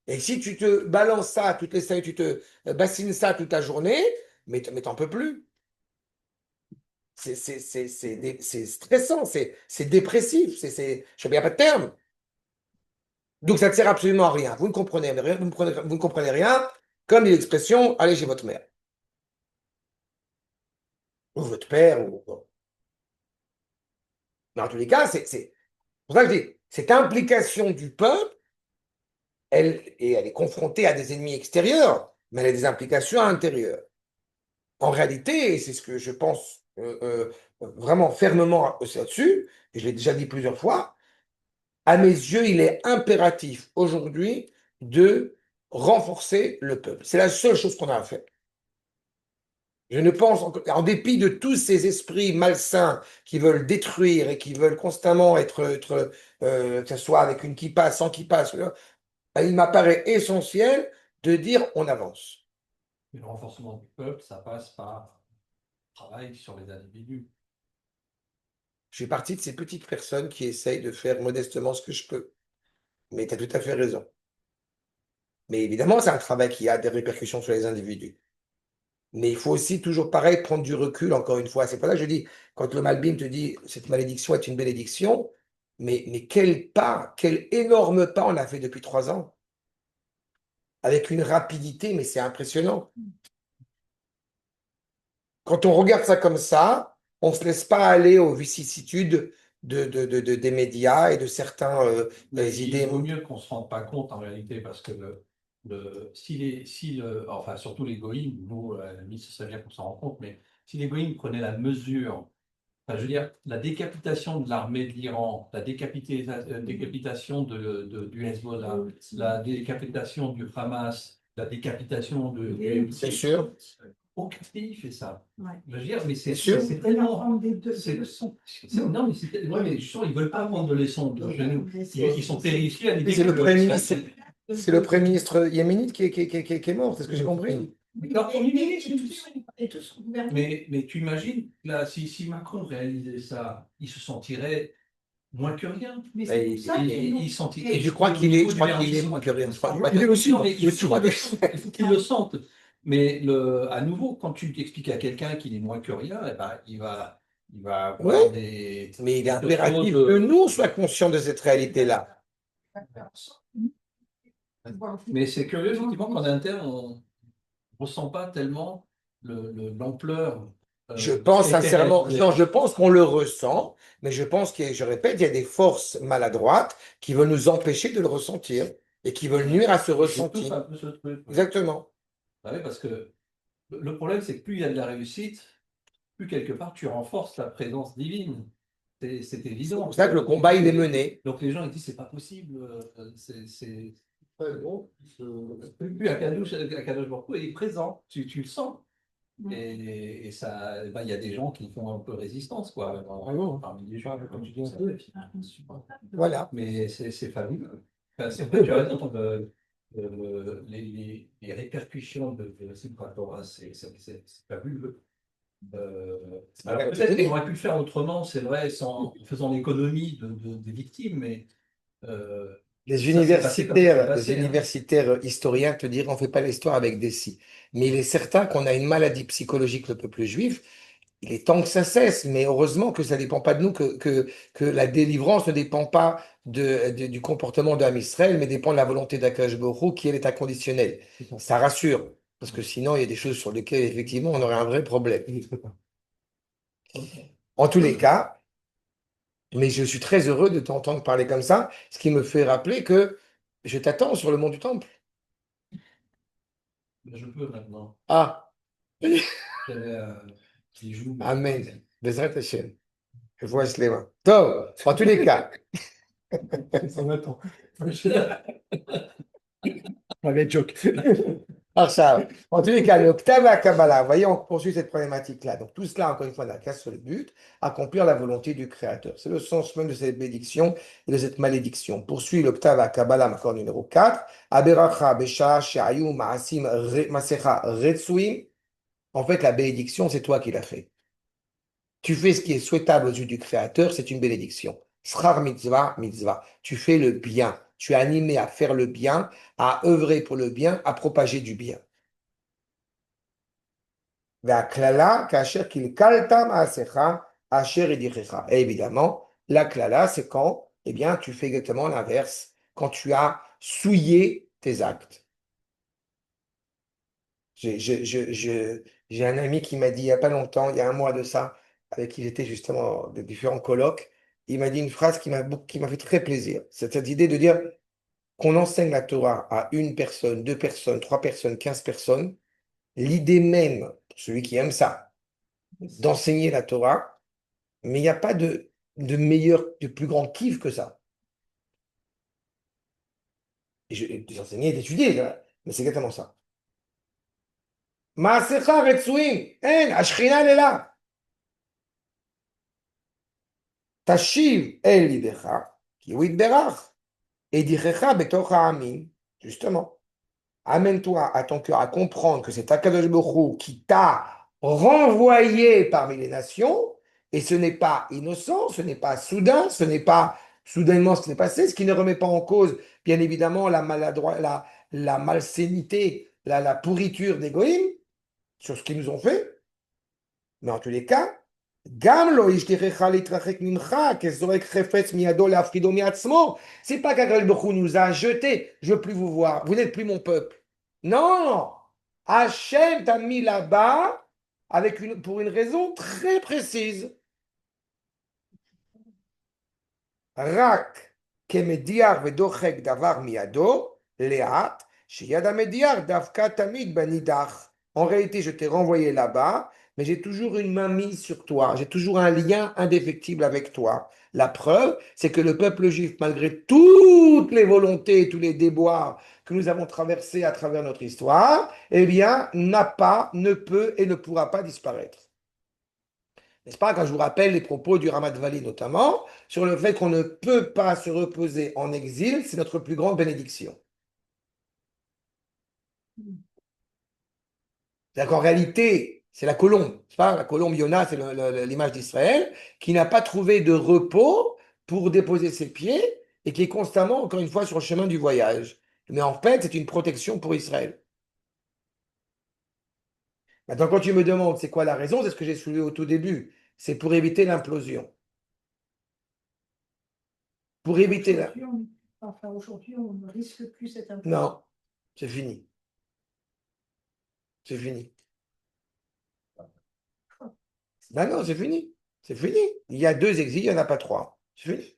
Et si tu te balances ça toutes les semaines, tu te bassines ça toute la journée, mais t'en peux plus. C'est stressant, c'est dépressif, je sais bien pas de terme. Donc ça ne sert absolument à rien. Vous ne comprenez rien, vous ne comprenez rien, comme dit l'expression, allez chez votre mère. Ou votre père. Mais en tous les cas, c'est pour ça que je dis, cette implication du peuple, elle est confrontée à des ennemis extérieurs, mais elle a des implications intérieures. En réalité, et c'est ce que je pense vraiment fermement là-dessus, et je l'ai déjà dit plusieurs fois, à mes yeux, il est impératif aujourd'hui de renforcer le peuple. C'est la seule chose qu'on a à faire. Je ne pense, en dépit de tous ces esprits malsains qui veulent détruire et qui veulent constamment que ce soit avec une kippa, sans kippa, il m'apparaît essentiel de dire on avance. Le renforcement du peuple, ça passe par le travail sur les individus. Je suis partie de ces petites personnes qui essayent de faire modestement ce que je peux. Mais tu as tout à fait raison. Mais évidemment, c'est un travail qui a des répercussions sur les individus. Mais il faut aussi toujours pareil prendre du recul, encore une fois. C'est pour ça que je dis, quand le Malbim te dit cette malédiction est une bénédiction, mais quel pas, quel énorme pas on a fait depuis 3 ans. Avec une rapidité, mais c'est impressionnant. Quand on regarde ça comme ça, on ne se laisse pas aller aux vicissitudes des médias et de certains idées. Il vaut mieux qu'on ne se rende pas compte en réalité, parce que enfin, surtout les goïms, nous, à la limite, ce serait bien qu'on s'en rende compte, mais si les goïms prenaient la mesure, enfin, je veux dire, la décapitation de l'armée de l'Iran, la décapitation du Hezbollah, la décapitation du Hamas, la décapitation du C'est sûr. aucun pays fait ça. Ouais. Je veux dire, mais C'est sûr. c'est tellement. Prendre des C'est- leçons. Non, mais mais justement, ils ne veulent pas prendre de leçons de chez nous. Ils sont terrifiés à l'idée C'est le que- Premier ministre. C'est le Premier ministre yéménite qui est mort, c'est ce que j'ai compris. Alors, Premier ministre, Et tout son gouvernement. mais tu imagines, là, si Macron réalisait ça, il se sentirait moins que rien. Mais c'est pour ça Il sentirait. Et je crois qu'il est moins que rien. Il est aussi, Non, mais je crois que- il faut qu'il le sente. Mais à nouveau, quand tu expliques à quelqu'un qu'il est moins que rien, eh ben, il va avoir Ouais. des. Mais il est des impératif choses, que nous soyons conscients de cette réalité-là. Mais c'est curieux, effectivement, qu'en interne, on ne ressent pas tellement l'ampleur. Je pense sincèrement, terrestre. non, je pense qu'on le ressent, mais je pense que, je répète, il y a des forces maladroites qui veulent nous empêcher de le ressentir et qui veulent nuire à ce Je touche ressenti. un peu ce truc. Exactement. Ah oui, parce que le problème, c'est que plus il y a de la réussite, plus quelque part tu renforces la présence divine. C'est C'est évident. pour ça que le combat, il est mené. Donc les gens ils disent c'est pas possible. C'est plus Akadosh Baruch Hu est présent, tu le sens. Et ça, il y a des gens qui font un peu résistance, quoi. Parmi les gens, comme tu dis, ça peut être insupportable. Voilà. Mais c'est fabuleux. Enfin, c'est vrai, tu as raison, les répercussions de Simchat Torah, c'est fabuleux. Alors peut-être qu'on aurait pu le faire autrement, c'est vrai, en faisant l'économie des victimes, mais Les ça s'est passé comme ça s'est universitaires, passé, les hein. universitaires historiens te diront on ne fait pas l'histoire avec des si. Mais il est certain qu'on a une maladie psychologique, le peuple juif. Il est temps que ça cesse, mais heureusement que ça ne dépend pas de nous, que la délivrance ne dépend pas du comportement d'Am Israël, mais dépend de la volonté d'Akadosh Baruch Hu, qui elle est inconditionnelle. Ça rassure. Parce que sinon, il y a des choses sur lesquelles, effectivement, on aurait un vrai problème. En tous les cas, mais je suis très heureux de t'entendre parler comme ça, ce qui me fait rappeler que je t'attends sur le mont du Temple. Mais je peux maintenant. Ah, J'avais qui joue. Mais- Amen. Bezrat Hashem. Je vois les mains. Donc, en tous les cas, Ça m'attend. Avec joke. Arsham. En tous les cas, le Ktava Kabbalah, vous voyez, on poursuit cette problématique-là. Donc, tout cela, encore une fois, n'a qu'un seul but, accomplir la volonté du Créateur. C'est le sens même de cette bénédiction et de cette malédiction. Poursuit le Ktava Kabbalah, accord numéro 4. Aberacha, Besha, Sheayu, Maasim, Masecha, Retsuim. En fait, la bénédiction, c'est toi qui l'as fait. Tu fais ce qui est souhaitable aux yeux du Créateur, c'est une bénédiction. Srar mitzvah, mitzvah. Tu fais le bien. Tu es animé à faire le bien, à œuvrer pour le bien, à propager du bien. Ve'aklala, kasher kilkalta ma'asecha, asher edichecha. Et évidemment, la klala, c'est quand, eh bien, tu fais exactement l'inverse, quand tu as souillé tes actes. J'ai un ami qui m'a dit il n'y a pas longtemps, il y a un mois de ça, avec qui j'étais justement de différents colloques, il m'a dit une phrase qui m'a fait très plaisir. C'est cette idée de dire qu'on enseigne la Torah à une personne, deux personnes, trois personnes, 15 personnes. L'idée même, pour celui qui aime ça, d'enseigner la Torah, mais il n'y a pas de meilleur, de plus grand kiff que ça. Et d'enseigner et d'étudier, là, mais c'est exactement ça. Maasecha retsuim, en, Ashchina elle est là. Tashiv el lidecha, ki hu yitberach, et dichecha betoch ha'amim. Justement, amène-toi à ton cœur à comprendre que c'est Akadosh Baruch Hu qui t'a renvoyé parmi les nations, et ce n'est pas innocent, ce n'est pas soudain, ce n'est pas soudainement ce qui s'est passé, ce qui ne remet pas en cause, bien évidemment, la malsénité, la pourriture des Goïms sur ce qu'ils nous ont fait, mais en tous les cas, Gam lo ishtirecha litrachek mimcha, kezorek chefetz miyado leafrido miatzmo. C'est pas qu'Akadosh Baruch Hu nous a jetés, je veux plus vous voir, vous n'êtes plus mon peuple. Non, Hachem t'a mis là-bas pour une raison très précise. Rak kemediar vedochek davar miyado leat sheyad hamediar davka tamid banidach. En réalité, je t'ai renvoyé là-bas, mais j'ai toujours une main mise sur toi. J'ai toujours un lien indéfectible avec toi. La preuve, c'est que le peuple juif, malgré toutes les volontés et tous les déboires que nous avons traversés à travers notre histoire, eh bien, n'a pas, ne peut et ne pourra pas disparaître. N'est-ce pas, quand je vous rappelle les propos du Ramat Vali notamment, sur le fait qu'on ne peut pas se reposer en exil, c'est notre plus grande bénédiction. C'est-à-dire qu'en réalité, c'est la colombe, n'est-ce pas? La colombe Yona, c'est l'image d'Israël, qui n'a pas trouvé de repos pour déposer ses pieds et qui est constamment, encore une fois, sur le chemin du voyage. Mais en fait, c'est une protection pour Israël. Maintenant, quand tu me demandes c'est quoi la raison, c'est ce que j'ai soulevé au tout début. C'est pour éviter l'implosion. Pour éviter la... Aujourd'hui, on ne risque plus cette implosion. Non, c'est fini. C'est fini. Ben non, c'est fini. C'est fini. Il y a 2 exils, il n'y en a pas 3. C'est fini.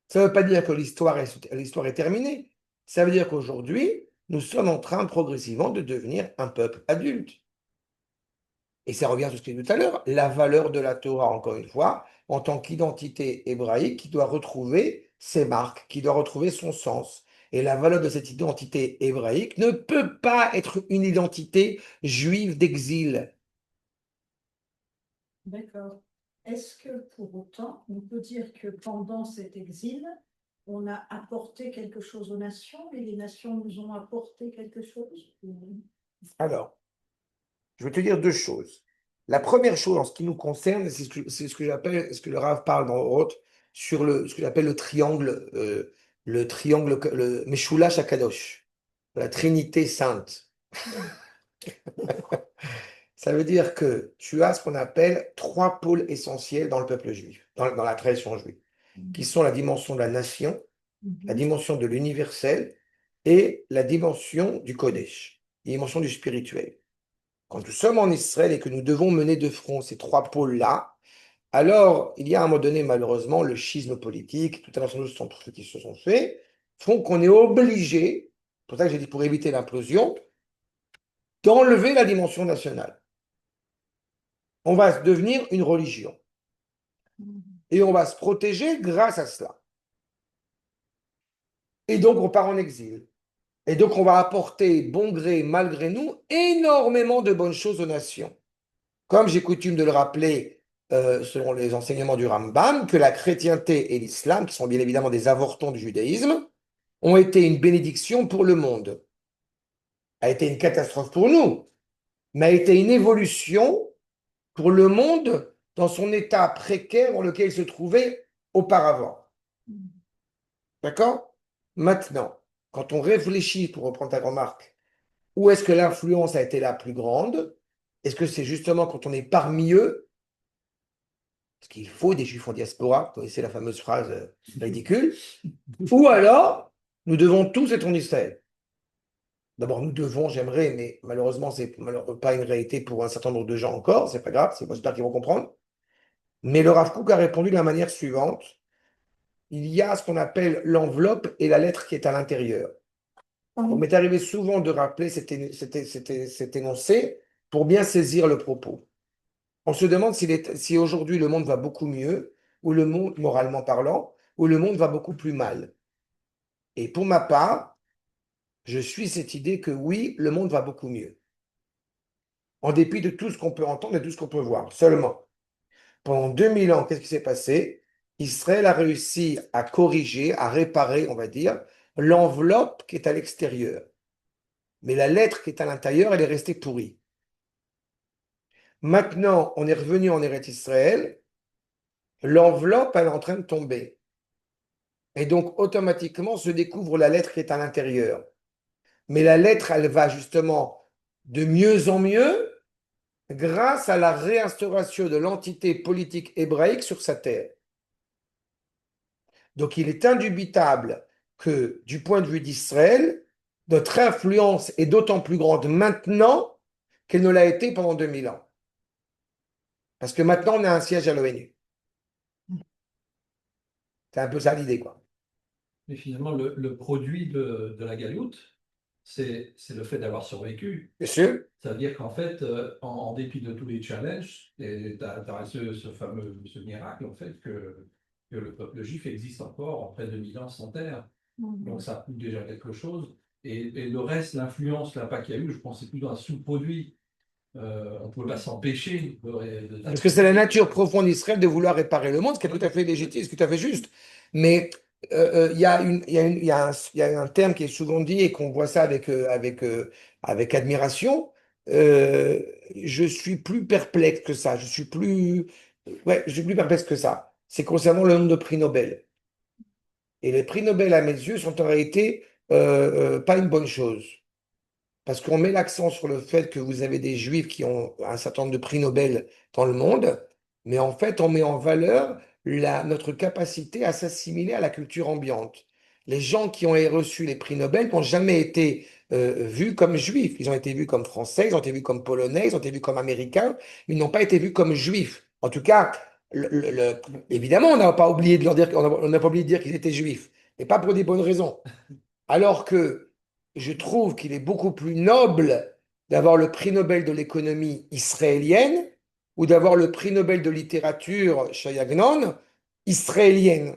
Ça ne veut pas dire que l'histoire est terminée. Ça veut dire qu'aujourd'hui, nous sommes en train progressivement de devenir un peuple adulte. Et ça revient à ce que je disais tout à l'heure, la valeur de la Torah, encore une fois, en tant qu'identité hébraïque qui doit retrouver ses marques, qui doit retrouver son sens. Et la valeur de cette identité hébraïque ne peut pas être une identité juive d'exil. D'accord. Est-ce que pour autant, on peut dire que pendant cet exil, on a apporté quelque chose aux nations et les nations nous ont apporté quelque chose? Alors, je vais te dire 2 choses. La première chose en ce qui nous concerne, c'est ce que j'appelle, ce que le Rav parle dans Oroth, sur ce que j'appelle le triangle, le Meshulash Akadosh, la Trinité sainte. Ça veut dire que tu as ce qu'on appelle 3 pôles essentiels dans le peuple juif, dans la tradition juive, qui sont la dimension de la nation, la dimension de l'universel et la dimension du Kodesh. et dimension du spirituel. Quand nous sommes en Israël et que nous devons mener de front ces trois pôles-là, alors il y a à un moment donné, malheureusement, le schisme politique, tout un ensemble de trucs qui se sont faits, font qu'on est obligé, c'est pour ça que j'ai dit pour éviter l'implosion, d'enlever la dimension nationale. On va devenir une religion. Et on va se protéger grâce à cela. Et donc on part en exil. Et donc on va apporter, bon gré, malgré nous, énormément de bonnes choses aux nations. Comme j'ai coutume de le rappeler, selon les enseignements du Rambam, que la chrétienté et l'islam, qui sont bien évidemment des avortons du judaïsme, ont été une bénédiction pour le monde. A été une catastrophe pour nous, mais a été une évolution pour le monde dans son état précaire dans lequel il se trouvait auparavant. D'accord? Maintenant, quand on réfléchit, pour reprendre ta remarque, où est-ce que l'influence a été la plus grande? Est-ce que c'est justement quand on est parmi eux? Parce qu'il faut des juifs en diaspora, vous connaissez la fameuse phrase ridicule. Ou alors, nous devons tous être en Israël. D'abord, nous devons, j'aimerais, mais malheureusement, c'est pas une réalité pour un certain nombre de gens encore, c'est pas grave, c'est j'espère qu'ils vont comprendre. Mais le Rav Kook a répondu de la manière suivante. Il y a ce qu'on appelle l'enveloppe et la lettre qui est à l'intérieur. Il m'est arrivé souvent de rappeler cet énoncé pour bien saisir le propos. On se demande si aujourd'hui le monde va beaucoup mieux, ou le monde, moralement parlant, ou le monde va beaucoup plus mal. Et pour ma part, je suis cette idée que oui, le monde va beaucoup mieux. En dépit de tout ce qu'on peut entendre et de tout ce qu'on peut voir. Seulement, pendant 2000 ans, qu'est-ce qui s'est passé? Israël a réussi à corriger, à réparer, on va dire, l'enveloppe qui est à l'extérieur. Mais la lettre qui est à l'intérieur, elle est restée pourrie. Maintenant, on est revenu en Eretz Israël, l'enveloppe, elle est en train de tomber. Et donc, automatiquement, se découvre la lettre qui est à l'intérieur. Mais la lettre, elle va justement de mieux en mieux grâce à la réinstauration de l'entité politique hébraïque sur sa terre. Donc, il est indubitable que, du point de vue d'Israël, notre influence est d'autant plus grande maintenant qu'elle ne l'a été pendant 2000 ans. Parce que maintenant, on a un siège à l'ONU. C'est un peu ça l'idée, quoi. Mais finalement, le produit de la galoute, c'est le fait d'avoir survécu. Bien sûr. Ça veut dire qu'en fait, en dépit de tous les challenges, tu as ce miracle, en fait, que le peuple juif existe encore en près de 1000 ans sans terre. Donc ça prouve déjà quelque chose. Et le reste, l'influence, l'impact qu'il y a eu, je pense que c'est plutôt un sous-produit. On ne peut pas s'empêcher de. Parce que c'est la nature profonde d'Israël de vouloir réparer le monde, ce qui est tout à fait légitime, ce qui est tout à fait juste. Mais il y a il y a un terme qui est souvent dit et qu'on voit ça avec admiration. Je suis plus perplexe que ça. Ouais, je suis plus perplexe que ça. C'est concernant le nombre de prix Nobel. Et les prix Nobel, à mes yeux, sont en réalité pas une bonne chose. Parce qu'on met l'accent sur le fait que vous avez des juifs qui ont un certain nombre de prix Nobel dans le monde, mais en fait, on met en valeur notre capacité à s'assimiler à la culture ambiante. Les gens qui ont reçu les prix Nobel n'ont jamais été vus comme juifs. Ils ont été vus comme français, ils ont été vus comme polonais, ils ont été vus comme américains, ils n'ont pas été vus comme juifs. En tout cas, évidemment, on n'a pas oublié de leur dire, on n'a pas oublié de dire qu'ils étaient juifs, et pas pour des bonnes raisons. Alors que je trouve qu'il est beaucoup plus noble d'avoir le prix Nobel de l'économie israélienne ou d'avoir le prix Nobel de littérature, Shai Agnon, israélienne.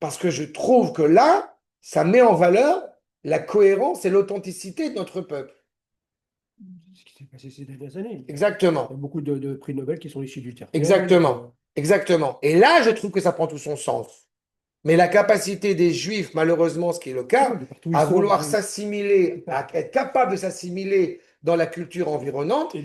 Parce que je trouve que là, ça met en valeur la cohérence et l'authenticité de notre peuple. Ce qui s'est passé ces dernières années. Exactement. Il y a beaucoup de prix Nobel qui sont issus du tertiaire. Exactement. Exactement. Et là, je trouve que ça prend tout son sens. Mais la capacité des Juifs, malheureusement, ce qui est le cas, à vouloir s'assimiler, à être capable de s'assimiler dans la culture environnante et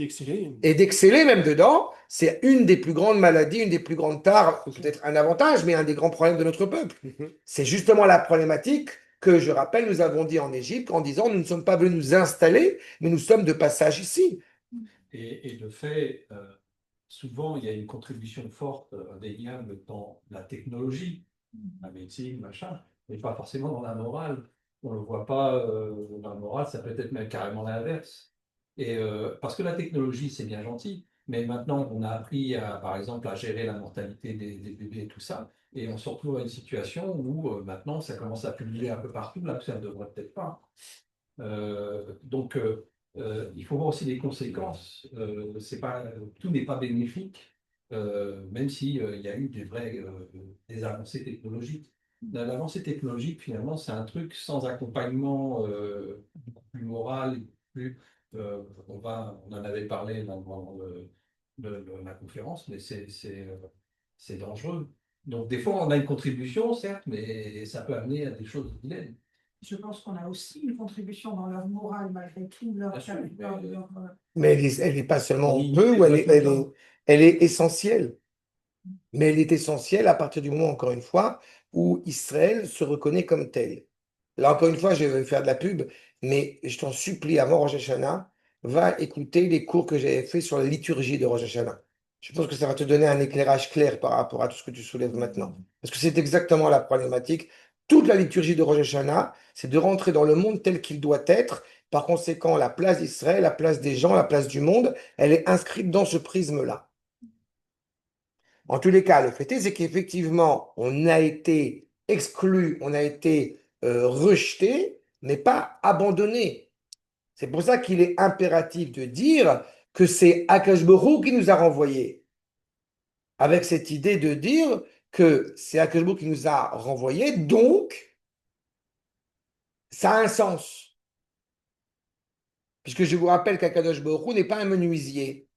d'exceller même dedans, c'est une des plus grandes maladies, une des plus grandes tares, peut-être un avantage, mais un des grands problèmes de notre peuple. C'est justement la problématique que, je rappelle, nous avons dit en Égypte en disant nous ne sommes pas venus nous installer, mais nous sommes de passage ici. Et de fait, souvent, il y a une contribution forte, indéniable dans la technologie, la médecine, machin, mais pas forcément dans la morale. on ne le voit pas dans le moral, ça peut être même carrément l'inverse. Et parce que la technologie, c'est bien gentil, mais maintenant, on a appris, par exemple, à gérer la mortalité des bébés et tout ça, et on se retrouve à une situation où maintenant, ça commence à pulluler un peu partout, là, que ça ne devrait peut-être pas. Donc, il faut voir aussi les conséquences. C'est pas, tout n'est pas bénéfique, même si, il y a eu des avancées technologiques. L'avancée technologique, finalement, c'est un truc sans accompagnement beaucoup plus moral, et plus, on en avait parlé dans la conférence, mais c'est dangereux. Donc, des fois, on a une contribution, certes, mais ça peut amener à des choses vilaines. Je pense qu'on a aussi une contribution dans leur morale, malgré tout, Bien sûr, Mais elle est pas seulement on y peu, ou doit tout le temps. elle est essentielle. Mais elle est essentielle à partir du moment, encore une fois, où Israël se reconnaît comme tel. Là, encore une fois, je vais faire de la pub, mais je t'en supplie, avant Rosh Hashanah, va écouter les cours que j'avais fait sur la liturgie de Rosh Hashanah. Je pense que ça va te donner un éclairage clair par rapport à tout ce que tu soulèves maintenant. Parce que c'est exactement la problématique. Toute la liturgie de Rosh Hashanah, c'est de rentrer dans le monde tel qu'il doit être. Par conséquent, la place d'Israël, la place des gens, la place du monde, elle est inscrite dans ce prisme-là. En tous les cas, le fait est, c'est qu'effectivement, on a été exclu, on a été rejeté, mais pas abandonné. C'est pour ça qu'il est impératif de dire que c'est Akash Borou qui nous a renvoyés. Avec cette idée de dire que c'est Akash Borou qui nous a renvoyés, donc ça a un sens. Puisque je vous rappelle qu'Akadosh Borou n'est pas un menuisier.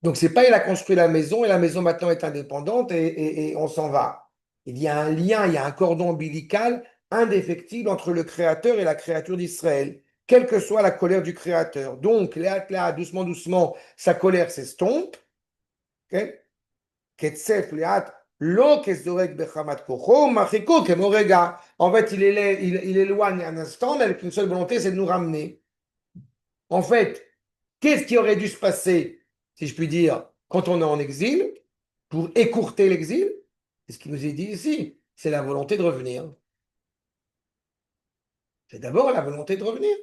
Donc, c'est pas il a construit la maison et la maison maintenant est indépendante et on s'en va. Il y a un lien, il y a un cordon ombilical indéfectible entre le Créateur et la créature d'Israël, quelle que soit la colère du Créateur. Donc, là, doucement, doucement, sa colère s'estompe. Ok. Ketsef, léat, lo kesorek bechamat kocho, machiko kemorega. En fait, il éloigne un instant, mais avec une seule volonté, c'est de nous ramener. En fait, qu'est-ce qui aurait dû se passer, si je puis dire, quand on est en exil, pour écourter l'exil? C'est ce qui nous est dit ici. C'est la volonté de revenir. C'est d'abord la volonté de revenir.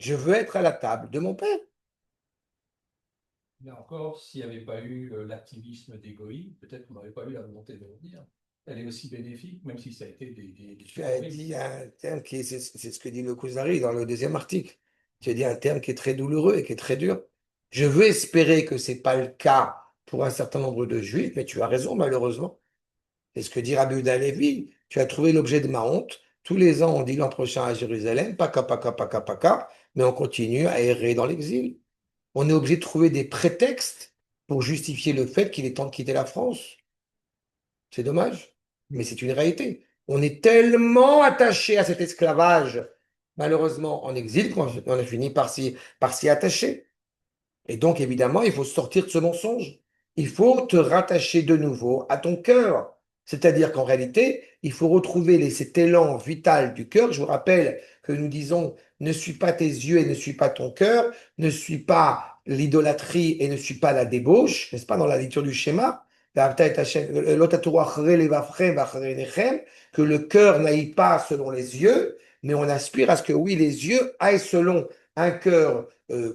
Je veux être à la table de mon père. Là encore, s'il n'y avait pas eu l'activisme des goïs, peut-être qu'on n'aurait pas eu la volonté de revenir. Elle est aussi bénéfique, même si ça a été des Tu as dit un terme qui est, c'est ce que dit le Kuzari dans le deuxième article. Tu as dit un terme qui est très douloureux et qui est très dur. Je veux espérer que ce n'est pas le cas pour un certain nombre de juifs, mais tu as raison, malheureusement. C'est ce que dit Rabbi Yehuda Levi. Tu as trouvé l'objet de ma honte. Tous les ans, on dit l'an prochain à Jérusalem, paka, paka, paka, paka, mais on continue à errer dans l'exil. On est obligé de trouver des prétextes pour justifier le fait qu'il est temps de quitter la France. C'est dommage, mais c'est une réalité. On est tellement attaché à cet esclavage, malheureusement en exil, qu'on a fini par s'y attacher. Et donc, évidemment, il faut sortir de ce mensonge. Il faut te rattacher de nouveau à ton cœur. C'est-à-dire qu'en réalité, il faut retrouver cet élan vital du cœur. Je vous rappelle que nous disons, ne suis pas tes yeux et ne suis pas ton cœur, ne suis pas l'idolâtrie et ne suis pas la débauche, n'est-ce pas, dans la lecture du schéma? Que le cœur n'aille pas selon les yeux, mais on aspire à ce que oui, les yeux aillent selon un cœur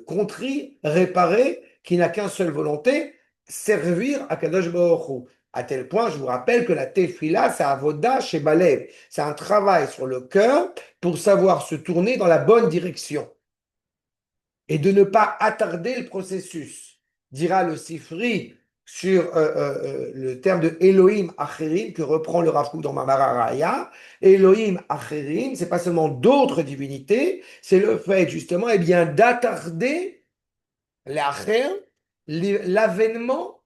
contrit, réparé, qui n'a qu'une seule volonté, servir à Kadosh Baruch Hu. À tel point, je vous rappelle que la tefila, c'est avoda chez Balev. C'est un travail sur le cœur pour savoir se tourner dans la bonne direction et de ne pas attarder le processus. Dira le Sifri sur le terme de Elohim Acherim que reprend le Rav Kook dans Mamara Raya. Elohim Acherim, c'est pas seulement d'autres divinités, c'est le fait justement eh bien, d'attarder l'avènement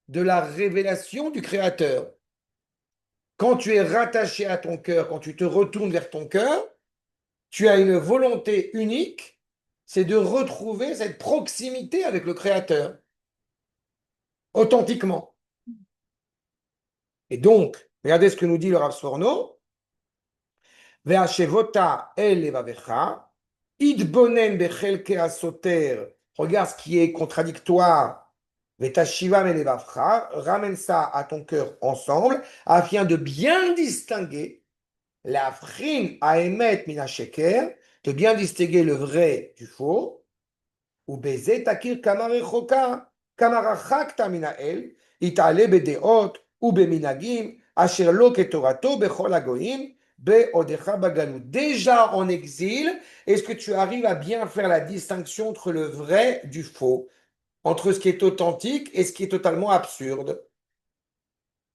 de la révélation du Créateur. Quand tu es rattaché à ton cœur, quand tu te retournes vers ton cœur, tu as une volonté unique, c'est de retrouver cette proximité avec le Créateur, authentiquement. Et donc, regardez ce que nous dit le Rav Sforno. Ve'ashevota el levavecha, idbonen bechelke asoter. Regarde ce qui est contradictoire. Ve'tashiva melevavcha, ramène ça à ton cœur ensemble, afin de bien distinguer La frin aemet mina sheker, de bien distinguer le vrai du faux. Ou baiser takir kamarechoka, kamarachakta mina el, itale bedeot, ou beminagim, asher lo ketorato, bechol agoyim, beodecha bagalut. Déjà en exil, est-ce que tu arrives à bien faire la distinction entre le vrai du faux, entre ce qui est authentique et ce qui est totalement absurde?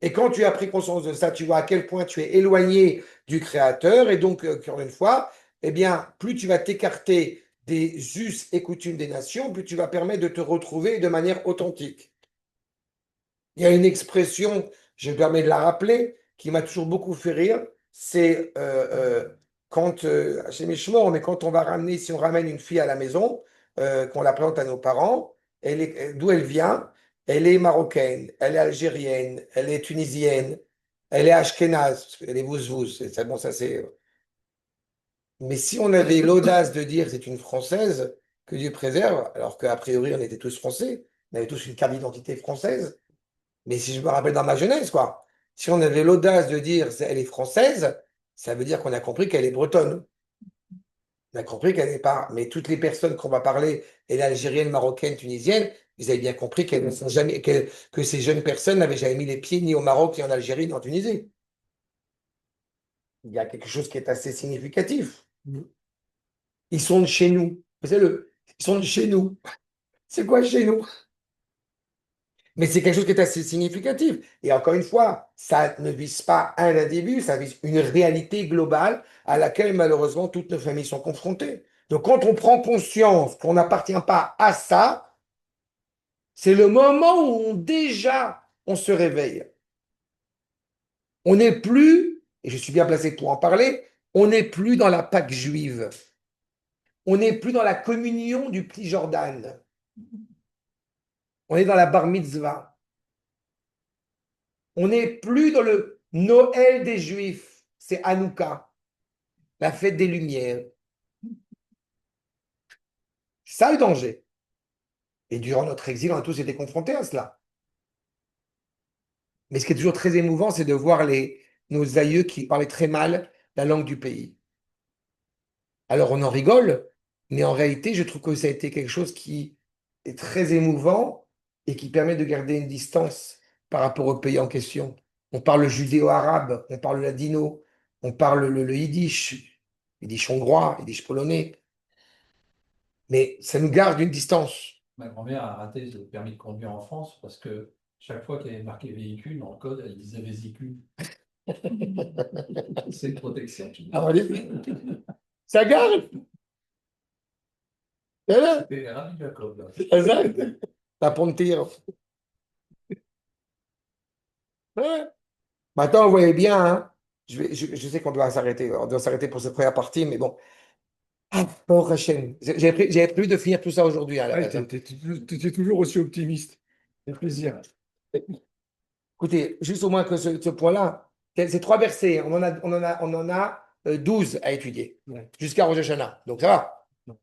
Et quand tu as pris conscience de ça, tu vois à quel point tu es éloigné du Créateur. Et donc, encore une fois, eh bien, plus tu vas t'écarter des us et coutumes des nations, plus tu vas permettre de te retrouver de manière authentique. Il y a une expression, je me permets de la rappeler, qui m'a toujours beaucoup fait rire. C'est quand, chez mes chemins, mais quand on va ramener, si on ramène une fille à la maison, qu'on la présente à nos parents, d'où elle vient, elle est marocaine, elle est algérienne, elle est tunisienne, elle est ashkénaze, elle est vouzvouz. C'est bon, ça c'est. Mais si on avait l'audace de dire c'est une Française, que Dieu préserve, alors qu'a priori on était tous Français, on avait tous une carte d'identité française. Mais si je me rappelle dans ma jeunesse, quoi, si on avait l'audace de dire elle est française, ça veut dire qu'on a compris qu'elle est bretonne. On a compris qu'elle n'est pas. Mais toutes les personnes qu'on va parler, elle est algérienne, marocaine, tunisienne, vous avez bien compris qu'elles ne sont jamais, que ces jeunes personnes n'avaient jamais mis les pieds ni au Maroc, ni en Algérie, ni en Tunisie. Il y a quelque chose qui est assez significatif. Ils sont de chez nous. Vous savez, ils sont de chez nous. C'est quoi chez nous? Mais c'est quelque chose qui est assez significatif. Et encore une fois, ça ne vise pas un individu, ça vise une réalité globale à laquelle malheureusement toutes nos familles sont confrontées. Donc quand on prend conscience qu'on n'appartient pas à ça, c'est le moment où déjà on se réveille. On n'est plus, et je suis bien placé pour en parler, on n'est plus dans la Pâque juive. On n'est plus dans la communion du Pli Jordan. On est dans la Bar Mitzvah. On n'est plus dans le Noël des Juifs, c'est Hanouka, la fête des Lumières. C'est ça le danger. Et durant notre exil, on a tous été confrontés à cela. Mais ce qui est toujours très émouvant, c'est de voir nos aïeux qui parlaient très mal la langue du pays. Alors on en rigole, mais en réalité, je trouve que ça a été quelque chose qui est très émouvant et qui permet de garder une distance par rapport au pays en question. On parle le judéo-arabe, on parle le ladino, on parle le yiddish hongrois, yiddish polonais, mais ça nous garde une distance. Ma grand-mère a raté le permis de conduire en France parce que chaque fois qu'il y avait marqué véhicule dans le code, elle disait vésicule. C'est une protection. Ah, ça garde. Voilà. C'était Rabbi Jacob. Là. Exact. La pontir. Ouais. Maintenant, vous voyez bien, hein, je sais qu'on doit s'arrêter. On doit s'arrêter pour cette première partie, mais bon. Ah, oh, Hachem. J'avais prévu de finir tout ça aujourd'hui. Hein, Ouais, t'es toujours aussi optimiste. C'est plaisir. Écoutez, juste au moins que ce point-là, ces trois versets, on en a 12 à étudier, Ouais. jusqu'à Rosh Hashanah. Donc ça va. Non.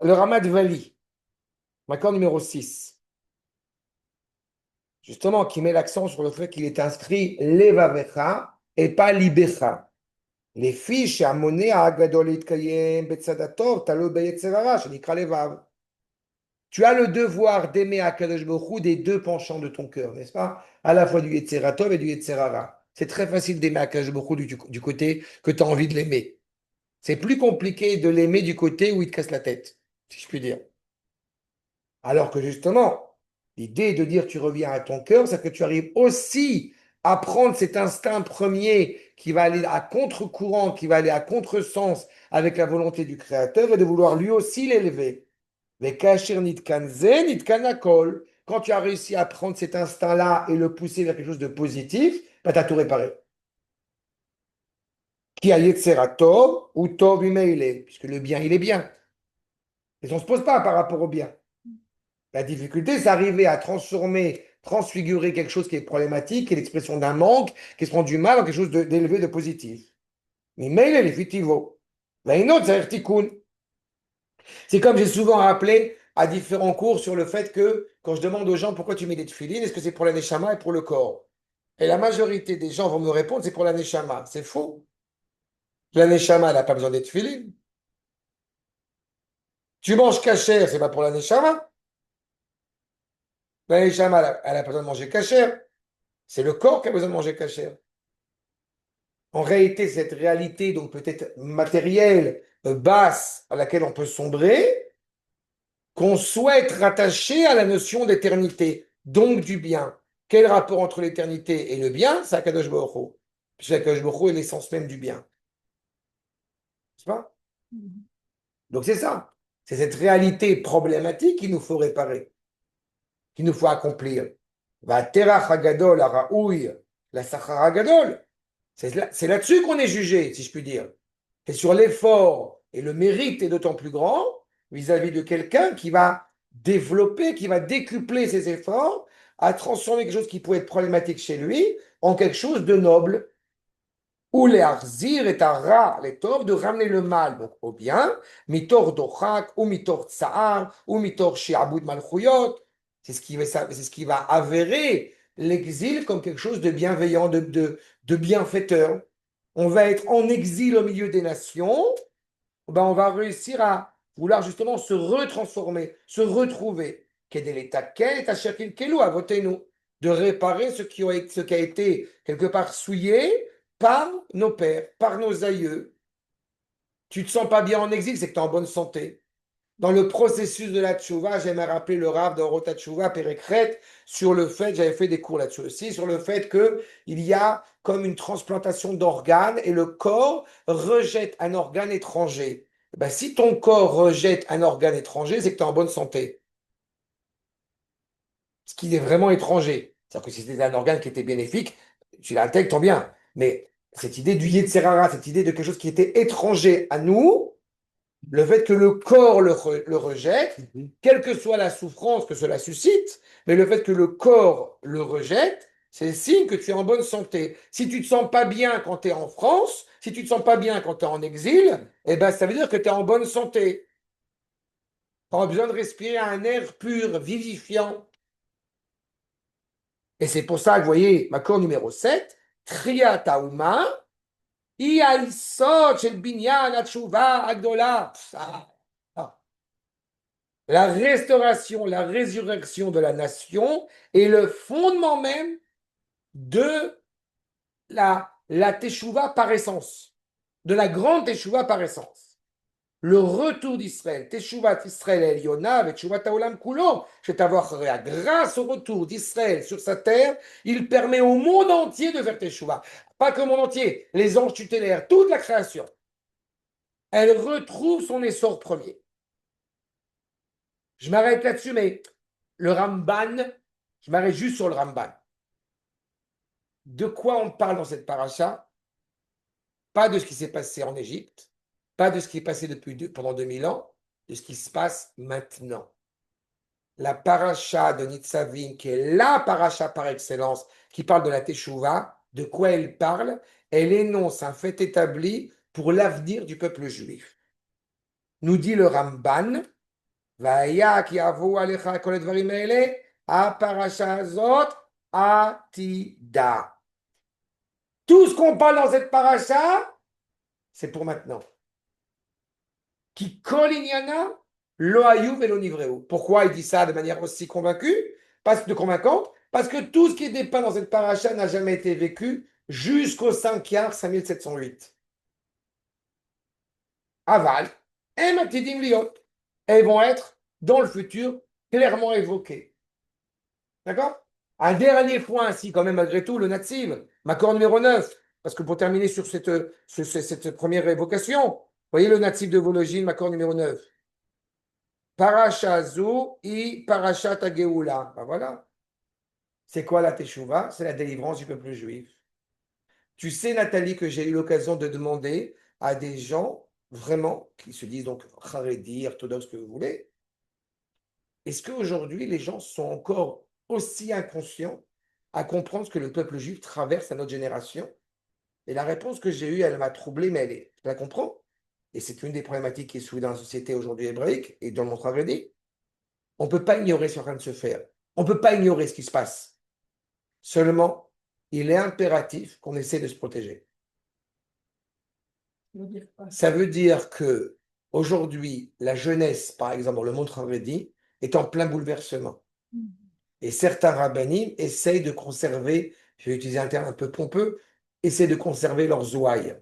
Le Ramad Vali, l'accord numéro 6, justement, qui met l'accent sur le fait qu'il est inscrit Levavecha et pas Libecha. Les fiches à monnaie à Agadolit Kayem, Betsadatov, Talo Beyetzerara, Shenikra Levav. Tu as le devoir d'aimer Akadosh Baruch Hu des deux penchants de ton cœur, n'est-ce pas? À la fois du Yetzeratov et du Yetzerara. C'est très facile d'aimer Akadosh Baruch Hu du côté que tu as envie de l'aimer. C'est plus compliqué de l'aimer du côté où il te casse la tête, si je puis dire. Alors que justement, l'idée de dire tu reviens à ton cœur, c'est que tu arrives aussi à prendre cet instinct premier qui va aller à contre-courant, qui va aller à contre-sens avec la volonté du Créateur et de vouloir lui aussi l'élever. Mais Kachir Nitkan Zen, Nitkan Akol, quand tu as réussi à prendre cet instinct-là et le pousser vers quelque chose de positif, bah, tu as tout réparé. Qui a Yetzera Tov ou Tov Imeile, puisque le bien, il est bien. Et on ne se pose pas par rapport au bien. La difficulté, c'est d'arriver à transfigurer quelque chose qui est problématique, qui est l'expression d'un manque, qui se prend du mal en quelque chose d'élevé, de positif. Mais Meile, effectivement. Une autre, c'est Tikkun. C'est comme j'ai souvent rappelé à différents cours sur le fait que quand je demande aux gens pourquoi tu mets des tefilines, est-ce que c'est pour la neshama et pour le corps? Et la majorité des gens vont me répondre c'est pour la neshama. C'est faux. La neshama, elle n'a pas besoin d'être filée. Tu manges kasher, c'est pas pour la neshama. La neshama, elle a pas besoin de manger kasher. C'est le corps qui a besoin de manger kasher. En réalité, cette réalité, donc peut-être matérielle, basse, à laquelle on peut sombrer, qu'on souhaite rattacher à la notion d'éternité, donc du bien. Quel rapport entre l'éternité et le bien? C'est Akadosh Baruch Hu. Puisque Akadosh Baruch Hu est l'essence même du bien. N'est-ce pas? Donc c'est ça. C'est cette réalité problématique qu'il nous faut réparer, qu'il nous faut accomplir. Va terach hagadol haraoui, la sachar hagadol. C'est là-dessus qu'on est jugé, si je puis dire. C'est sur l'effort et le mérite est d'autant plus grand vis-à-vis de quelqu'un qui va développer, qui va décupler ses efforts à transformer quelque chose qui pourrait être problématique chez lui en quelque chose de noble. Ou les arzir et ara, les tov, de ramener le mal donc au bien, mitor dochak, ou mitor tsa'ar, ou mitor shi'abud malchuyot. C'est ce qui va avérer l'exil comme quelque chose de bienveillant, de bienfaiteur. On va être en exil au milieu des nations, ben on va réussir à vouloir justement se retransformer, se retrouver. De réparer ce qui a été quelque part souillé par nos pères, par nos aïeux. Tu ne te sens pas bien en exil, c'est que tu es en bonne santé. Dans le processus de la tchouva, j'aime rappeler le Rav de Rota Tchouva, Pérécrète, sur le fait, j'avais fait des cours là-dessus aussi, sur le fait qu'il y a comme une transplantation d'organes et le corps rejette un organe étranger. Ben, si ton corps rejette un organe étranger, c'est que tu es en bonne santé. Ce qui est vraiment étranger. C'est-à-dire que si c'était un organe qui était bénéfique, tu l'intègres, tant bien. Mais cette idée du Yetzerara, cette idée de quelque chose qui était étranger à nous, le fait que le corps le rejette, quelle que soit la souffrance que cela suscite, mais le fait que le corps le rejette, c'est le signe que tu es en bonne santé. Si tu ne te sens pas bien quand tu es en France, si tu ne te sens pas bien quand tu es en exil, eh ben, ça veut dire que tu es en bonne santé. Tu as besoin de respirer un air pur, vivifiant. Et c'est pour ça que, vous voyez, ma cour numéro 7, Triya Tauma, Ialisot, Shel Binyan, Atshuva, Agdola. La restauration, la résurrection de la nation est le fondement même de la teshuva par essence, de la grande teshuva par essence. Le retour d'Israël, teshuvat Israël el Yona, et teshuvat haolam kulo, grâce au retour d'Israël sur sa terre, il permet au monde entier de faire teshuva. Pas que le monde entier, les anges tutélaires, toute la création. Elle retrouve son essor premier. Je m'arrête là-dessus, mais le Ramban, je m'arrête juste sur le Ramban. De quoi on parle dans cette paracha? Pas de ce qui s'est passé en Égypte, pas de ce qui est passé pendant 2000 ans, de ce qui se passe maintenant. La paracha de Nitzavim, qui est la paracha par excellence, qui parle de la Teshuvah, de quoi elle parle? Elle énonce un fait établi pour l'avenir du peuple juif. Nous dit le Ramban, Vaya ki avo alecha kol advarim haele, ha-parasha hazot atida. Tout ce qu'on parle dans cette paracha, c'est pour maintenant. Qui kol inyana lo hayu velo nivreu. Pourquoi il dit ça de manière aussi convaincante? Parce que tout ce qui est dépeint dans cette paracha n'a jamais été vécu jusqu'au 5 Iyar 5708. Aval, em atidim liot. Elles vont être, dans le futur, clairement évoquées. D'accord? Un dernier point, ainsi, quand même, malgré tout, le Natsiv, Makor numéro 9. Parce que pour terminer sur cette première évocation, voyez le Natsiv de Vologine, Makor numéro 9. Parasha Zu i Parashat Geoula. Ben voilà. C'est quoi la Teshuvah? C'est la délivrance du peuple juif. Tu sais, Nathalie, que j'ai eu l'occasion de demander à des gens, vraiment, qui se disent donc Haredi, orthodoxes, que vous voulez, est-ce qu'aujourd'hui, les gens sont encore aussi inconscients à comprendre ce que le peuple juif traverse à notre génération? Et la réponse que j'ai eue, elle m'a troublé, mais je la comprends. Et c'est une des problématiques qui est soulevée dans la société aujourd'hui hébraïque et dans le monde haredi. On ne peut pas ignorer ce qui est en train de se faire. On ne peut pas ignorer ce qui se passe. Seulement, il est impératif qu'on essaie de se protéger. Ça veut dire quoi? Ça veut dire que aujourd'hui, la jeunesse, par exemple, dans le monde haredi, est en plein bouleversement. Et certains rabbinim essayent de conserver, je vais utiliser un terme un peu pompeux, essayent de conserver leurs ouailles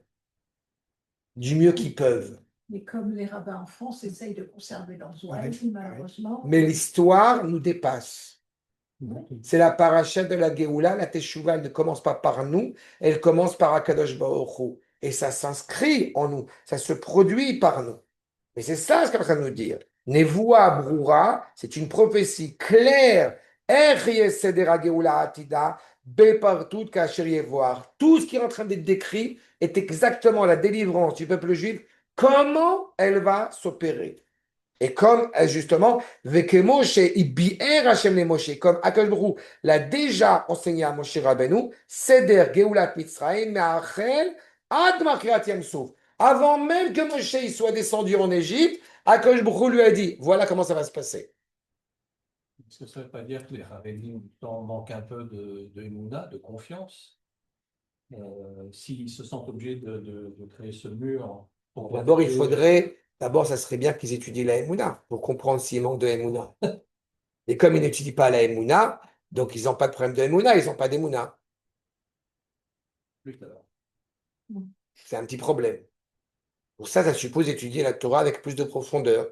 du mieux qu'ils peuvent. Mais comme les rabbins en France essayent de conserver leurs ouailles, malheureusement. Mais l'histoire nous dépasse. C'est la paracha de la Géoula, la Teshuvah, elle ne commence pas par nous, elle commence par Akadosh Baruch Hu. Et ça s'inscrit en nous, ça se produit par nous. Et c'est ça ce qu'on est en train de nous dire. Nevoa Broura, c'est une prophétie claire. Sedera Géoula Atida, Bepartout Kasher voir. Tout ce qui est en train d'être décrit est exactement la délivrance du peuple juif, comment elle va s'opérer. Et comme justement, Vekemoshe, Ibier Hashem le Moshe, comme Akadosh Baruch Hu l'a déjà enseigné à Moshe Rabbeinu, Seder Geulat Mitzrayim, Me'achel, Ad Machirat Yam Souf. Avant même que Moshe il soit descendu en Égypte, Akadosh Baruch Hu lui a dit, voilà comment ça va se passer. Est-ce que ça ne veut pas dire que les Haredim manquent un peu de émouna, de confiance, s'ils se sentent obligés de créer ce mur pour D'abord, d'abord, ça serait bien qu'ils étudient la Emouna pour comprendre s'il manque de Emouna. Et comme ils n'étudient pas la Emouna, donc ils n'ont pas de problème de Emouna, ils n'ont pas d'Emouna. Plus tard. C'est un petit problème. Pour ça suppose étudier la Torah avec plus de profondeur.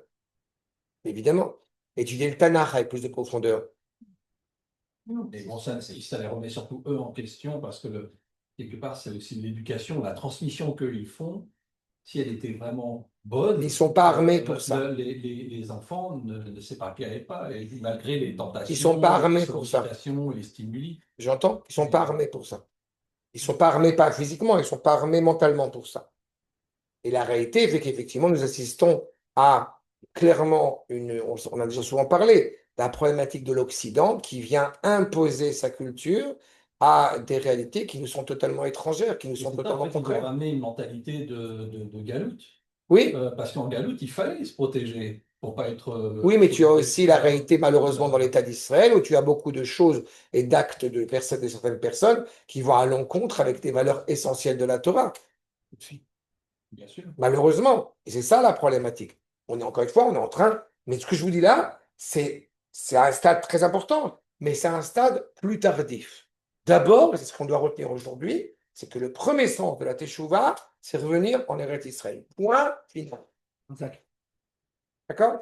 Évidemment. Étudier le Tanakh avec plus de profondeur. Mais bon, ça les remet surtout eux en question parce que quelque part, c'est aussi l'éducation, la transmission qu'ils font. Si elle était vraiment bonne, Ils ne sont pas armés pour ça. Les enfants ne s'éparpilleraient pas, et malgré les tentations, Ils ne sont pas armés les pour ça. sollicitations et les stimuli. J'entends. Ils ne sont pas armés pour ça. Ils ne sont pas armés pas physiquement, ils ne sont pas armés mentalement pour ça. Et la réalité fait qu'effectivement, nous assistons à clairement on a déjà souvent parlé, la problématique de l'Occident qui vient imposer sa culture à des réalités qui nous sont totalement étrangères, qui nous sont totalement En fait, ils ont contraires. ramené une mentalité de galoute. Oui, Parce qu'en galoute, il fallait se protéger pour pas être. oui, mais tu as aussi la réalité malheureusement dans l'État d'Israël où tu as beaucoup de choses et d'actes de personnes, de certaines personnes qui vont à l'encontre avec des valeurs essentielles de la Torah. Bien sûr. Malheureusement. Et c'est ça la problématique. On est encore une fois, on est en train. Mais ce que je vous dis là, c'est un stade très important, mais c'est un stade plus tardif. D'abord, et c'est ce qu'on doit retenir aujourd'hui, c'est que le premier sens de la Teshuvah, c'est revenir en Eretz Israël. Point final. D'accord?